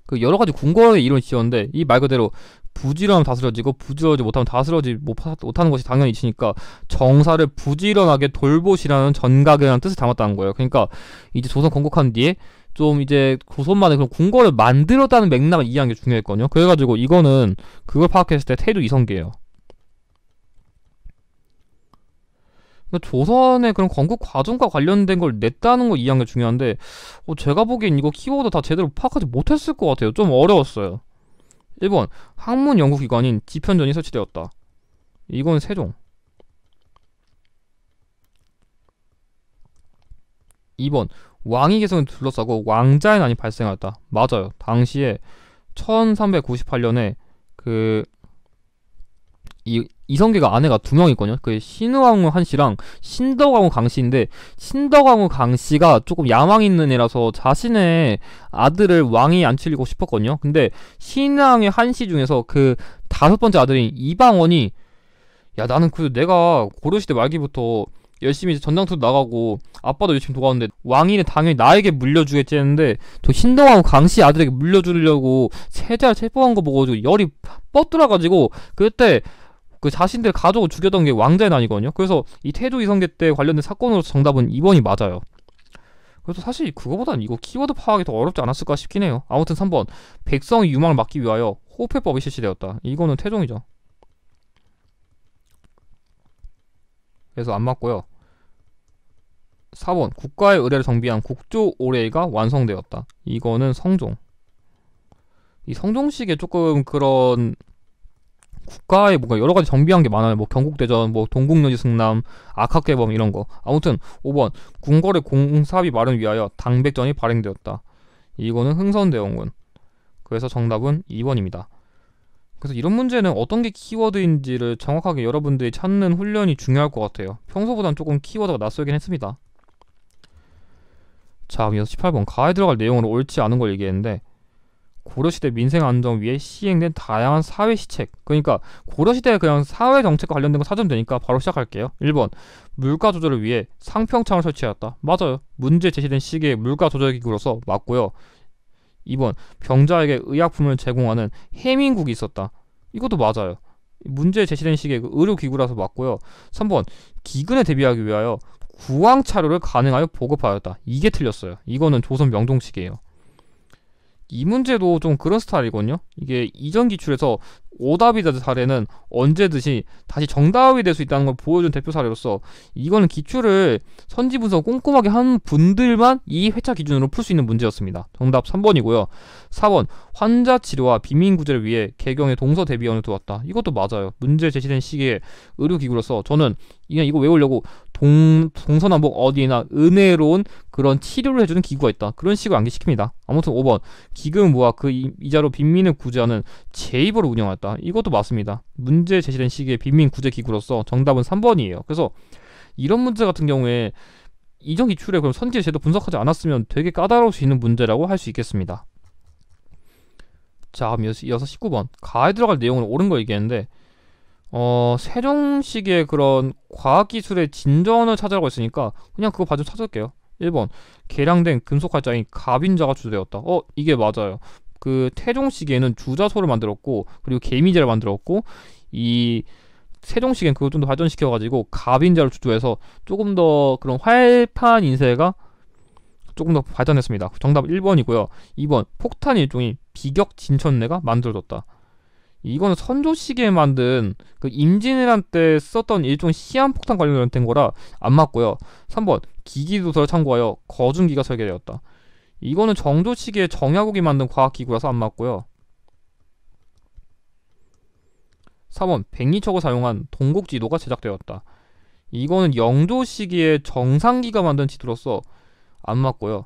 그 여러 가지 궁궐의 이론이 지었는데 이 말 그대로 부지런하면 다스려지고 부지런하지 못하면 다스려지 못하는 것이 당연히 있으니까 정사를 부지런하게 돌보시라는 전각이라는 뜻을 담았다는 거예요. 그러니까 이제 조선 건국한 뒤에 좀 이제 조선만의 그런 궁궐을 만들었다는 맥락을 이해하는 게 중요했거든요. 그래가지고 이거는 그걸 파악했을 때 태조 이성계예요. 그러니까 조선의 그런 건국 과정과 관련된 걸 냈다는 걸 이해하는 게 중요한데 제가 보기엔 이거 키워드 다 제대로 파악하지 못했을 것 같아요. 좀 어려웠어요. 1번 학문 연구기관인 지편전이 설치되었다. 이건 세종. 2번 왕위 개성을 둘러싸고 왕자의 난이 발생하였다. 맞아요. 당시에 1398년에 그 이성계가 아내가 두 명 있거든요. 그 신의왕후 한씨랑 신덕왕후 강씨인데 신덕왕후 강씨가 조금 야망 있는 애라서 자신의 아들을 왕위에 앉히고 싶었거든요. 근데 신의왕후 한씨 중에서 그 다섯 번째 아들인 이방원이 야 나는 그 내가 고려시대 말기부터 열심히 전장터도 나가고 아빠도 열심히 도와왔는데 왕위는 당연히 나에게 물려주겠지 했는데 저 신덕왕후 강씨 아들에게 물려주려고 세자를 체포한 거 보고 열이 뻗들어가지고 그때 그 자신들 가족을 죽였던 게 왕자의 난이거든요. 그래서 이 태조 이성계 때 관련된 사건으로서 정답은 2번이 맞아요. 그래서 사실 그거보단 이거 키워드 파악이 더 어렵지 않았을까 싶긴 해요. 아무튼 3번 백성의 유망을 막기 위하여 호패법이 실시되었다. 이거는 태종이죠. 그래서 안 맞고요. 4번 국가의 의례를 정비한 국조오례가 완성되었다. 이거는 성종. 이 성종식에 조금 그런 국가에 뭔가 여러 가지 정비한 게 많아요. 뭐 경국대전, 뭐 동국여지 승남, 악학개범 이런 거. 아무튼 5번 궁궐의 공사비 마련 위하여 당백전이 발행되었다. 이거는 흥선대원군. 그래서 정답은 2번입니다. 그래서 이런 문제는 어떤 게 키워드인지를 정확하게 여러분들이 찾는 훈련이 중요할 것 같아요. 평소보단 조금 키워드가 낯설긴 했습니다. 자, 이어서 18번 가에 들어갈 내용으로 옳지 않은 걸 얘기했는데 고려시대 민생 안정 위해 시행된 다양한 사회 시책. 그러니까 고려시대에 그냥 사회 정책과 관련된 거 찾으면 되니까 바로 시작할게요. 1번 물가 조절을 위해 상평창을 설치하였다. 맞아요. 문제 제시된 시기에 물가 조절기구로서 맞고요. 2번 병자에게 의약품을 제공하는 해민국이 있었다. 이것도 맞아요. 문제 제시된 시기에 그 의료기구라서 맞고요. 3번 기근에 대비하기 위하여 구황차료를 가능하여 보급하였다. 이게 틀렸어요. 이거는 조선 명종시기예요. 이 문제도 좀 그런 스타일이거든요. 이게 이전 기출에서 오답이 되는 사례는 언제든지 다시 정답이 될 수 있다는 걸 보여준 대표 사례로서 이거는 기출을 선지 분석 꼼꼼하게 한 분들만 이 회차 기준으로 풀 수 있는 문제였습니다. 정답 3번이고요. 4번 환자 치료와 빈민 구제를 위해 개경의 동서 대비원을 두었다. 이것도 맞아요. 문제 제시된 시기에 의료기구로서 저는 그냥 이거 외우려고 동서남북 어디에나 은혜로운 그런 치료를 해주는 기구가 있다. 그런 식으로 암기시킵니다. 아무튼 5번 기금 모아 그 이자로 빈민을 구제하는 제2부를 운영했다. 이것도 맞습니다. 문제 제시된 시기에 빈민 구제 기구로서 정답은 3번이에요. 그래서 이런 문제 같은 경우에 이전 기출에 그럼 선지를 제대로 분석하지 않았으면 되게 까다로울 수 있는 문제라고 할 수 있겠습니다. 자, 이어서 19번 가에 들어갈 내용은 옳은 거 얘기했는데 세종시기의 그런 과학기술의 진전을 찾아라고 했으니까 그냥 그거 봐좀 찾을게요. 1번 개량된 금속활자인 갑인자가 주되었다. 이게 맞아요. 그 태종 시기에는 주자소를 만들었고 그리고 개미제를 만들었고 이 세종 시기엔 그걸 좀 더 발전시켜가지고 갑인자를 주조해서 조금 더 그런 활판 인쇄가 조금 더 발전했습니다. 정답 1번이고요. 2번 폭탄 일종인 비격 진천내가 만들어졌다. 이거는 선조 시기에 만든 그 임진왜란 때 썼던 일종 시한폭탄 관련된 거라 안 맞고요. 3번 기기도서를 참고하여 거중기가 설계되었다. 이거는 정조 시기에 정약욱이 만든 과학기구라서 안 맞고요. 4번 백리척을 사용한 동국지도가 제작되었다. 이거는 영조 시기에 정상기가 만든 지도로서 안 맞고요.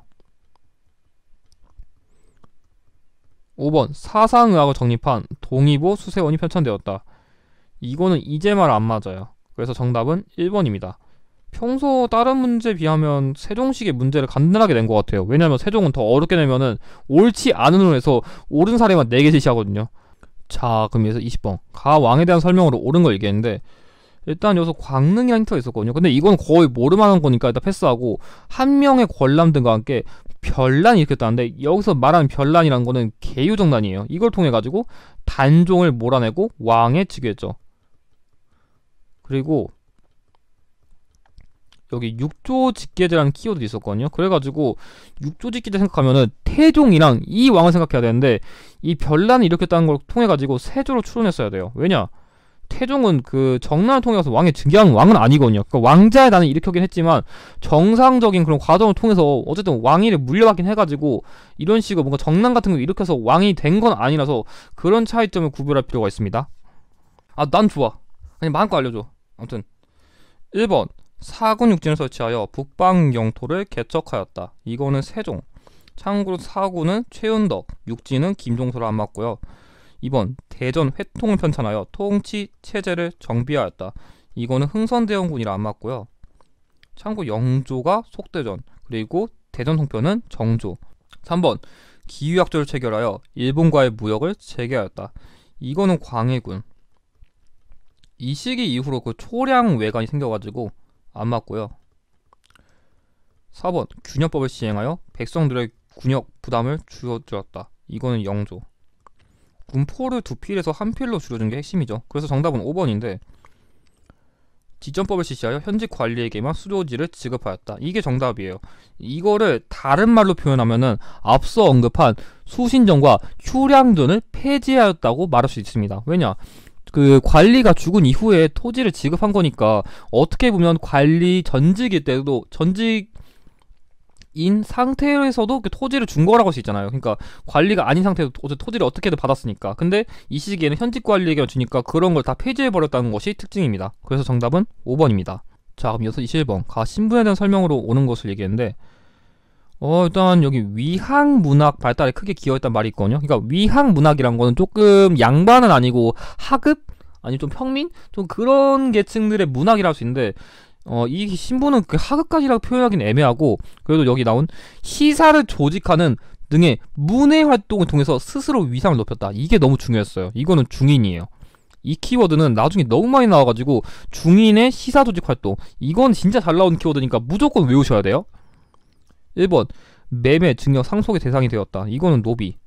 5번 사상의학을 정립한 동의보 수세원이 편찬되었다. 이거는 이제 말 안 맞아요. 그래서 정답은 1번입니다. 평소 다른 문제에 비하면 세종식의 문제를 간단하게 낸 것 같아요. 왜냐면 세종은 더 어렵게 내면은 옳지 않은으로 해서 옳은 사례만 4개 제시하거든요. 자, 그럼 여기서 20번 가왕에 대한 설명으로 옳은 걸 얘기했는데 일단 여기서 광능이라는 힌트가 있었거든요. 근데 이건 거의 모르만한 거니까 일단 패스하고, 한 명의 권람 등과 함께 별난이 이렇게 떴는데, 여기서 말하는 별난이라는 거는 계유정난이에요. 이걸 통해 가지고 단종을 몰아내고 왕에 즉위했죠. 그리고 여기 육조직계제라는 키워드 있었거든요. 그래가지고 육조직계제 생각하면은 태종이랑 이 왕을 생각해야 되는데, 이 별난을 일으켰다는 걸 통해가지고 세조로 추론했어야 돼요. 왜냐? 태종은 그 정난을 통해서 왕에 즉위한 왕은 아니거든요. 그러니까 왕자의 난을 일으켰긴 했지만 정상적인 그런 과정을 통해서 어쨌든 왕위를 물려받긴 해가지고, 이런 식으로 뭔가 정난 같은 거 일으켜서 왕이 된 건 아니라서 그런 차이점을 구별할 필요가 있습니다. 아, 난 좋아. 아니, 마음껏 알려줘. 아무튼 1번 사군 육진을 설치하여 북방 영토를 개척하였다. 이거는 세종. 참고로 사군은 최윤덕, 육진은 김종서를 안 맞고요. 2번 대전 회통을 편찬하여 통치 체제를 정비하였다. 이거는 흥선대원군이라 안 맞고요. 참고 영조가 속대전, 그리고 대전 통편은 정조. 3번 기유약조를 체결하여 일본과의 무역을 재개하였다. 이거는 광해군. 이 시기 이후로 그 초량 외관이 생겨가지고 안 맞고요. 4번 균역법을 시행하여 백성들의 군역 부담을 줄여주었다. 이거는 영조. 군포를 두 필에서 한 필로 줄여준 게 핵심이죠. 그래서 정답은 5번인데, 지정법을 실시하여 현직 관리에게만 수료지를 지급하였다. 이게 정답이에요. 이거를 다른 말로 표현하면은 앞서 언급한 수신전과 휴량전을 폐지하였다고 말할 수 있습니다. 왜냐? 그 관리가 죽은 이후에 토지를 지급한 거니까, 어떻게 보면 관리 전직일 때도 전직인 상태에서도 그 토지를 준 거라고 할 수 있잖아요. 그러니까 관리가 아닌 상태에서 토지를 어떻게든 받았으니까. 근데 이 시기에는 현직 관리에게 주니까 그런 걸 다 폐지해버렸다는 것이 특징입니다. 그래서 정답은 5번입니다. 자, 그럼 21번 가 신분에 대한 설명으로 오는 것을 얘기했는데, 일단 여기 위학문학 발달에 크게 기여했단 말이 있거든요. 그러니까 위학문학이란 거는 조금 양반은 아니고 하급? 아니 좀 평민? 좀 그런 계층들의 문학이라 할 수 있는데, 이 신분은 그 하급까지라고 표현하기는 애매하고, 그래도 여기 나온 시사를 조직하는 등의 문의 활동을 통해서 스스로 위상을 높였다. 이게 너무 중요했어요. 이거는 중인이에요. 이 키워드는 나중에 너무 많이 나와가지고, 중인의 시사 조직 활동, 이건 진짜 잘 나온 키워드니까 무조건 외우셔야 돼요. 1번 매매, 증여, 상속의 대상이 되었다. 이거는 노비.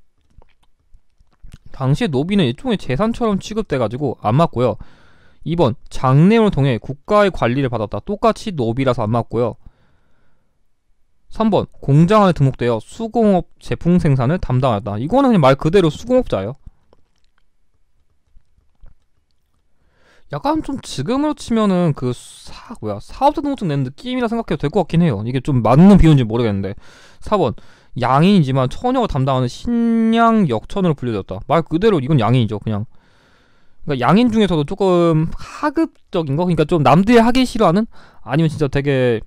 당시에 노비는 일종의 재산처럼 취급돼가지고 안 맞고요. 2번 장례원을 통해 국가의 관리를 받았다. 똑같이 노비라서 안 맞고요. 3번 공장 안에 등록되어 수공업 제품 생산을 담당하였다. 이거는 그냥 말 그대로 수공업자예요. 약간 좀 지금으로 치면은 그 사업자 등록증 낸 느낌이라 생각해도 될 것 같긴 해요. 이게 좀 맞는 비유인지 모르겠는데. 4번 양인이지만 처녀가 담당하는 신양 역천으로 불려졌다. 말 그대로 이건 양인이죠. 그냥 그러니까 양인 중에서도 조금 하급적인 거, 그러니까 좀 남들이 하기 싫어하는, 아니면 진짜 되게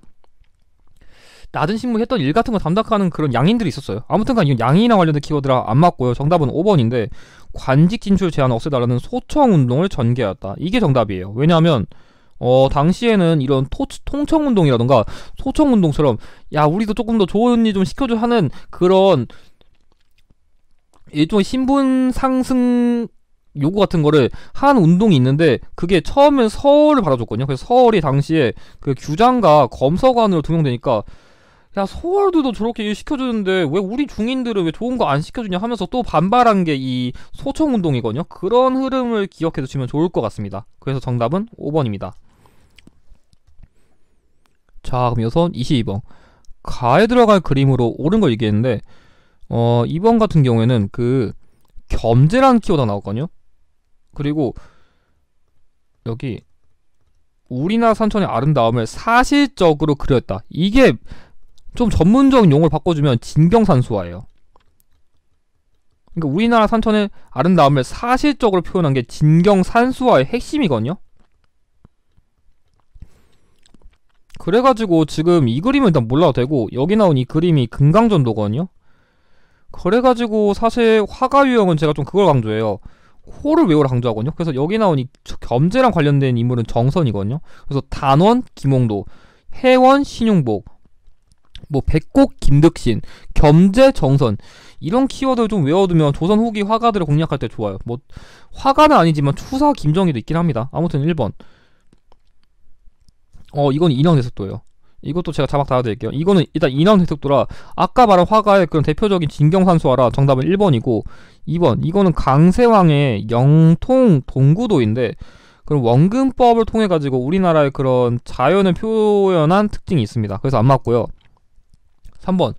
낮은 신분 했던 일 같은 거 담당하는 그런 양인들이 있었어요. 아무튼간 이건 양인이랑 관련된 키워드라 안 맞고요. 정답은 5번인데, 관직 진출 제한을 없애달라는 소청운동을 전개하였다. 이게 정답이에요. 왜냐하면 당시에는 이런 통청운동이라던가 소청운동처럼, 야 우리도 조금 더 좋은 일 좀 시켜줘 하는 그런 일종의 신분 상승 요구 같은 거를 한 운동이 있는데, 그게 처음엔 서울을 받아줬거든요. 그래서 서울이 당시에 그 규장과 검서관으로 등용되니까, 야 서울도 저렇게 일 시켜주는데 왜 우리 중인들은 왜 좋은 거 안 시켜주냐 하면서 또 반발한 게 이 소청운동이거든요. 그런 흐름을 기억해 두시면 좋을 것 같습니다. 그래서 정답은 5번입니다. 자, 그럼 이어서 22번 가에 들어갈 그림으로 옳은 걸 얘기했는데, 2번 같은 경우에는 그 겸재라는 키워드가 나왔거든요. 그리고 여기 우리나라 산천의 아름다움을 사실적으로 그렸다. 이게 좀 전문적인 용어를 바꿔주면 진경산수화예요. 그러니까 우리나라 산천의 아름다움을 사실적으로 표현한 게 진경산수화의 핵심이거든요. 그래가지고 지금 이 그림은 일단 몰라도 되고, 여기 나온 이 그림이 금강전도거든요. 그래가지고 사실 화가 유형은 제가 좀 그걸 강조해요. 호를 외우라 강조하거든요. 그래서 여기 나온 이 겸재랑 관련된 인물은 정선이거든요. 그래서 단원 김홍도, 해원 신용복, 뭐 백곡 김득신, 겸재 정선, 이런 키워드를 좀 외워두면 조선 후기 화가들을 공략할 때 좋아요. 뭐 화가는 아니지만 추사 김정희도 있긴 합니다. 아무튼 1번 이건 인형 대속도예요. 이것도 제가 자막 달아드릴게요. 이거는 일단 인형 대속도라 아까 말한 화가의 그런 대표적인 진경산수화라 정답은 1번이고 2번 이거는 강세왕의 영통 동구도인데 그런 원근법을 통해 가지고 우리나라의 그런 자연을 표현한 특징이 있습니다. 그래서 안 맞고요. 3번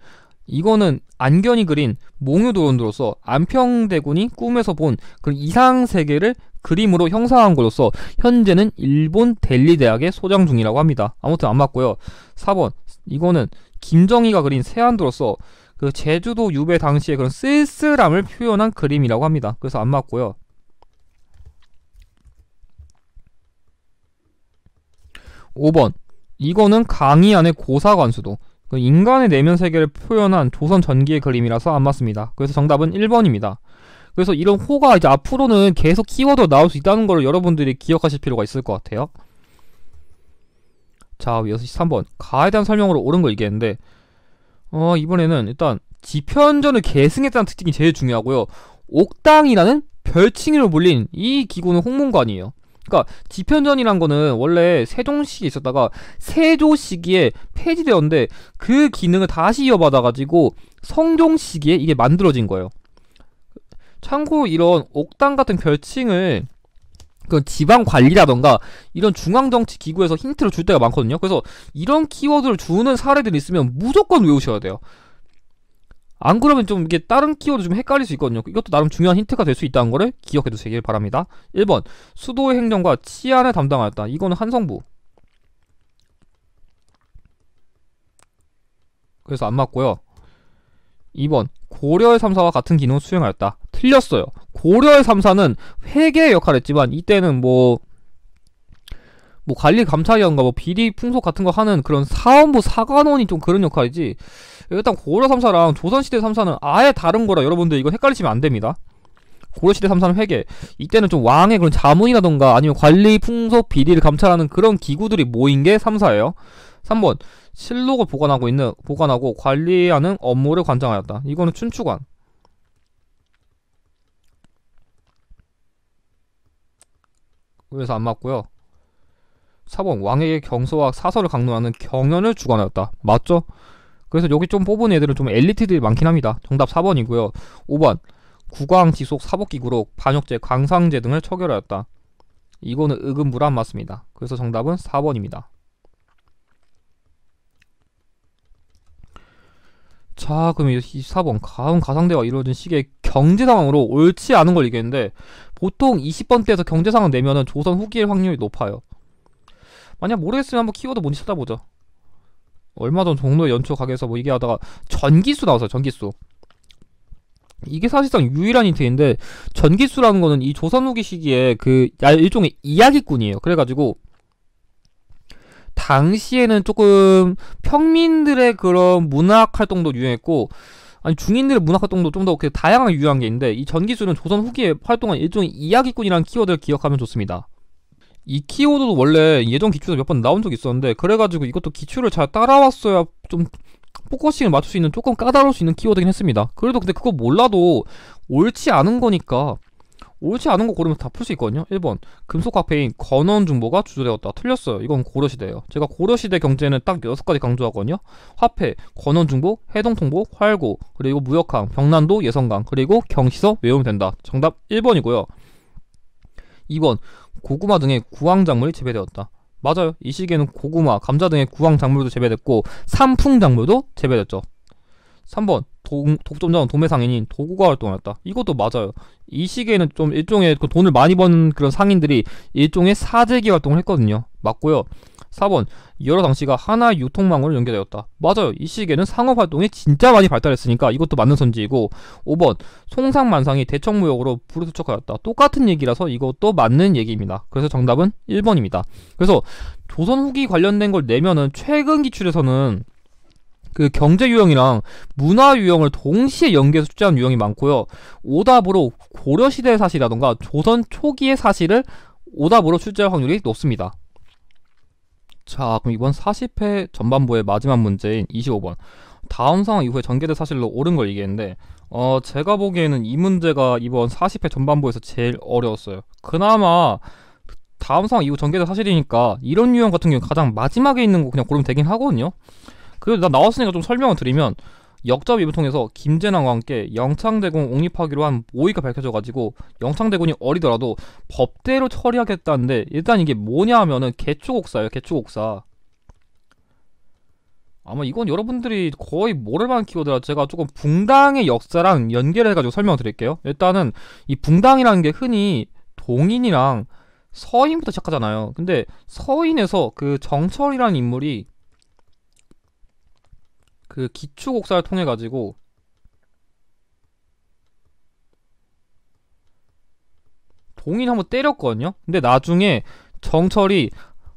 이거는 안견이 그린 몽유도론으로서 안평대군이 꿈에서 본 그런 이상세계를 그림으로 형상한 것으로서 현재는 일본 델리 대학에 소장 중이라고 합니다. 아무튼 안 맞고요. 4번 이거는 김정희가 그린 세안도로서 그 제주도 유배 당시의 그런 쓸쓸함을 표현한 그림이라고 합니다. 그래서 안 맞고요. 5번 이거는 강의 안의 고사관수도 그 인간의 내면 세계를 표현한 조선 전기의 그림이라서 안 맞습니다. 그래서 정답은 1번입니다. 그래서 이런 호가 이제 앞으로는 계속 키워드로 나올 수 있다는 걸 여러분들이 기억하실 필요가 있을 것 같아요. 자, 3번 가에 대한 설명으로 옳은 걸 얘기했는데 이번에는 일단 지편전을 계승했다는 특징이 제일 중요하고요. 옥당이라는 별칭으로 불린 이 기구는 홍문관이에요. 그러니까 지편전이란 거는 원래 세종시기에 있었다가 세조 시기에 폐지되었는데 그 기능을 다시 이어받아가지고 성종 시기에 이게 만들어진 거예요. 참고로 이런 옥당 같은 별칭을 그 지방 관리라던가 이런 중앙정치 기구에서 힌트를 줄 때가 많거든요. 그래서 이런 키워드를 주는 사례들이 있으면 무조건 외우셔야 돼요. 안 그러면 좀 이게 다른 키워드 좀 헷갈릴 수 있거든요. 이것도 나름 중요한 힌트가 될 수 있다는 거를 기억해 두시길 바랍니다. 1번 수도의 행정과 치안을 담당하였다. 이거는 한성부. 그래서 안 맞고요. 2번 고려의 3사와 같은 기능을 수행하였다. 틀렸어요. 고려의 3사는 회계의 역할을 했지만 이때는 뭐 관리 감찰이던가 뭐 비리 풍속 같은 거 하는 그런 사원부 사관원이 좀 그런 역할이지. 일단 고려 3사랑 조선시대 3사는 아예 다른 거라 여러분들 이거 헷갈리시면 안 됩니다. 고려시대 3사는 회계. 이때는 좀 왕의 그런 자문이라던가 아니면 관리 풍속 비리를 감찰하는 그런 기구들이 모인 게 3사예요. 3번 실록을 보관하고 관리하는 업무를 관장하였다. 이거는 춘추관. 그래서 안 맞고요. 4번 왕에게 경서와 사설을 강론하는 경연을 주관하였다. 맞죠? 그래서 여기 좀 뽑은 애들은 좀 엘리트들이 많긴 합니다. 정답 4번이고요. 5번 국왕 지속 사법기구로 반역죄, 강상죄 등을 처결하였다. 이거는 의금부란 맞습니다. 그래서 정답은 4번입니다. 자, 그럼 4번 가은 가상대와 이루어진 시기의 경제상황으로 옳지 않은 걸 얘기했는데 보통 20번대에서 경제상황 내면은 조선 후기일 확률이 높아요. 만약 모르겠으면 한번 키워드 뭔지 찾아보죠. 얼마 전 종로의 연초 가게에서 뭐 얘기하다가 전기수 나왔어요. 전기수. 이게 사실상 유일한 힌트인데 전기수라는 거는 이 조선 후기 시기에 그 일종의 이야기꾼이에요. 그래가지고 당시에는 조금 평민들의 그런 문학 활동도 유행했고 아니 중인들의 문학 활동도 좀 더 다양하게 유효한 게 있는데 이 전기수는 조선 후기에 활동한 일종의 이야기꾼이라는 키워드를 기억하면 좋습니다. 이 키워드도 원래 예전 기출에서 몇 번 나온 적이 있었는데 그래가지고 이것도 기출을 잘 따라왔어야 좀 포커싱을 맞출 수 있는 조금 까다로울 수 있는 키워드긴 했습니다. 그래도 근데 그거 몰라도 옳지 않은 거니까 옳지 않은 거 고르면 다 풀 수 있거든요. 1번 금속화폐인 건원중보가 주조되었다. 틀렸어요. 이건 고려시대예요. 제가 고려시대 경제는 딱 6가지 강조하거든요. 화폐, 건원중보, 해동통보, 활고, 그리고 무역항, 병난도, 예성강, 그리고 경시서 외우면 된다. 정답 1번이고요. 2번 고구마 등의 구황작물이 재배되었다. 맞아요. 이 시기에는 고구마, 감자 등의 구황작물도 재배됐고 산풍작물도 재배됐죠. 3번 독점자원 도매상인인 도구가 활동하였다. 이것도 맞아요. 이 시기에는 좀 일종의 그 돈을 많이 번 그런 상인들이 일종의 사재기 활동을 했거든요. 맞고요. 4번 여러 당시가 하나의 유통망으로 연계되었다. 맞아요. 이 시기에는 상업활동이 진짜 많이 발달했으니까 이것도 맞는 선지이고 5번 송상만상이 대청무역으로 부르투척하였다. 똑같은 얘기라서 이것도 맞는 얘기입니다. 그래서 정답은 1번입니다. 그래서 조선 후기 관련된 걸 내면은 최근 기출에서는 그 경제 유형이랑 문화 유형을 동시에 연계해서 출제하는 유형이 많고요. 오답으로 고려시대의 사실이라던가 조선 초기의 사실을 오답으로 출제할 확률이 높습니다. 자, 그럼 이번 40회 전반부의 마지막 문제인 25번 다음 상황 이후에 전개된 사실로 옳은 걸 얘기했는데 제가 보기에는 이 문제가 이번 40회 전반부에서 제일 어려웠어요. 그나마 다음 상황 이후 전개된 사실이니까 이런 유형 같은 경우 가장 마지막에 있는 거 그냥 고르면 되긴 하거든요. 그래도 나 나왔으니까 좀 설명을 드리면 역잡입을 통해서 김재남과 함께 영창대공 옹립하기로 한 모의가 밝혀져가지고 영창대군이 어리더라도 법대로 처리하겠다는데 일단 이게 뭐냐 하면은 개축옥사예요. 개축옥사. 아마 이건 여러분들이 거의 모를 만한 키워드라 제가 조금 붕당의 역사랑 연결해가지고 설명을 드릴게요. 일단은 이 붕당이라는 게 흔히 동인이랑 서인부터 시작하잖아요. 근데 서인에서 그 정철이라는 인물이 그 기축옥사를 통해 가지고 동인 한번 때렸거든요. 근데 나중에 정철이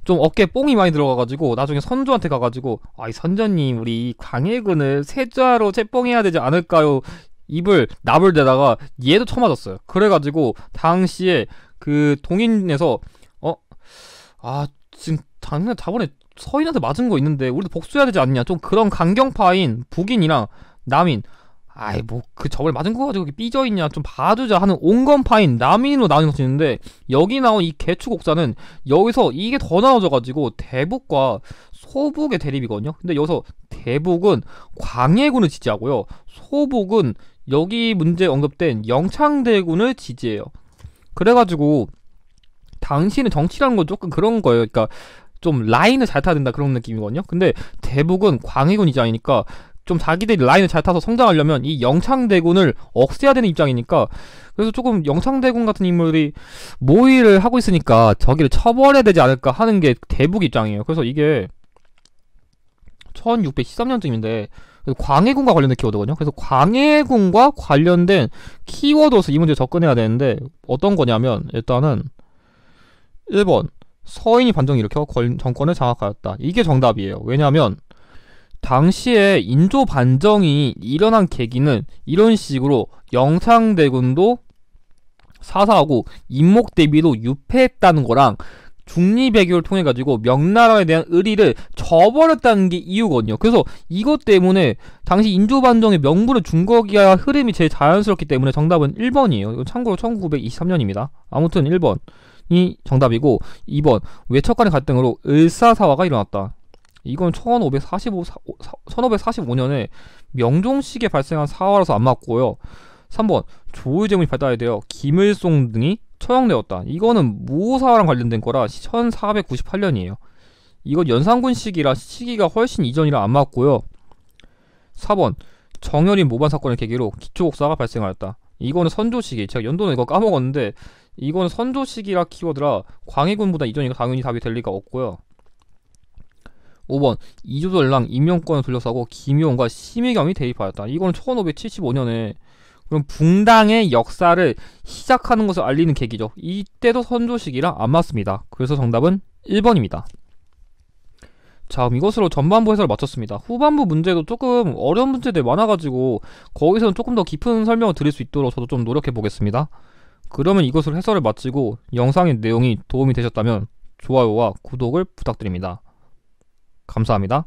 좀 어깨에 뽕이 많이 들어가가지고 나중에 선조한테 가가지고 아이 선조님 우리 광해군을 세자로 채뽕해야 되지 않을까요? 입을 나불대다가 얘도 쳐맞았어요. 그래가지고 당시에 그 동인에서 지금 작년 저번에 서인한테 맞은 거 있는데 우리도 복수해야 되지 않냐 좀 그런 강경파인 북인이랑 남인 아이 뭐 그 저번에 맞은 거 가지고 삐져있냐 좀 봐주자 하는 온건파인 남인으로 나뉘어지는데 여기 나온 이 개축옥사는 여기서 이게 더 나눠져가지고 대북과 소북의 대립이거든요. 근데 여기서 대북은 광해군을 지지하고요, 소북은 여기 문제 언급된 영창대군을 지지해요. 그래가지고 당시에는 정치라는 건 조금 그런 거예요. 그러니까 좀 라인을 잘 타야 된다 그런 느낌이거든요. 근데 대북은 광해군 입장이니까 좀 자기들이 라인을 잘 타서 성장하려면 이 영창대군을 억세해야 되는 입장이니까 그래서 조금 영창대군 같은 인물이 모의를 하고 있으니까 저기를 처벌해야 되지 않을까 하는 게 대북 입장이에요. 그래서 이게 1613년쯤인데 광해군과 관련된 키워드거든요. 그래서 광해군과 관련된 키워드로서 이 문제 접근해야 되는데 어떤 거냐면 일단은 1번 서인이 반정을 일으켜 정권을 장악하였다. 이게 정답이에요. 왜냐하면 당시에 인조 반정이 일어난 계기는 이런 식으로 영창대군도 사사하고 인목대비도 유폐했다는 거랑 중리배교를 통해 가지고 명나라에 대한 의리를 저버렸다는 게 이유거든요. 그래서 이것 때문에 당시 인조 반정의 명분을 준 거기야 흐름이 제일 자연스럽기 때문에 정답은 1번이에요. 이건 참고로 1923년입니다. 아무튼 1번이 정답이고 2번 외척 간의 갈등으로 을사사화가 일어났다. 이건 1545년에 명종시기에 발생한 사화라서 안 맞고요. 3번 조의제문이 발달이 되어 김일송 등이 처형되었다. 이거는 무오사화랑 관련된 거라 1498년이에요. 이건 연산군 시기라 시기가 훨씬 이전이라 안 맞고요. 4번 정열인 모반 사건을 계기로 기초옥사가 발생하였다. 이거는 선조 시기. 제가 연도는 이거 까먹었는데 이거는 선조 시기라 키워드라 광해군보다 이전이니까 당연히 답이 될 리가 없고요. 5번 이조선랑 임명권을 둘러싸고 김효원과 심의겸이 대립하였다. 이거는 1575년에 그럼 붕당의 역사를 시작하는 것을 알리는 계기죠. 이때도 선조 시기랑 안 맞습니다. 그래서 정답은 1번입니다. 자, 그럼 이것으로 전반부 해설을 마쳤습니다. 후반부 문제도 조금 어려운 문제들이 많아가지고 거기서는 조금 더 깊은 설명을 드릴 수 있도록 저도 좀 노력해 보겠습니다. 그러면 이것으로 해설을 마치고 영상의 내용이 도움이 되셨다면 좋아요와 구독을 부탁드립니다. 감사합니다.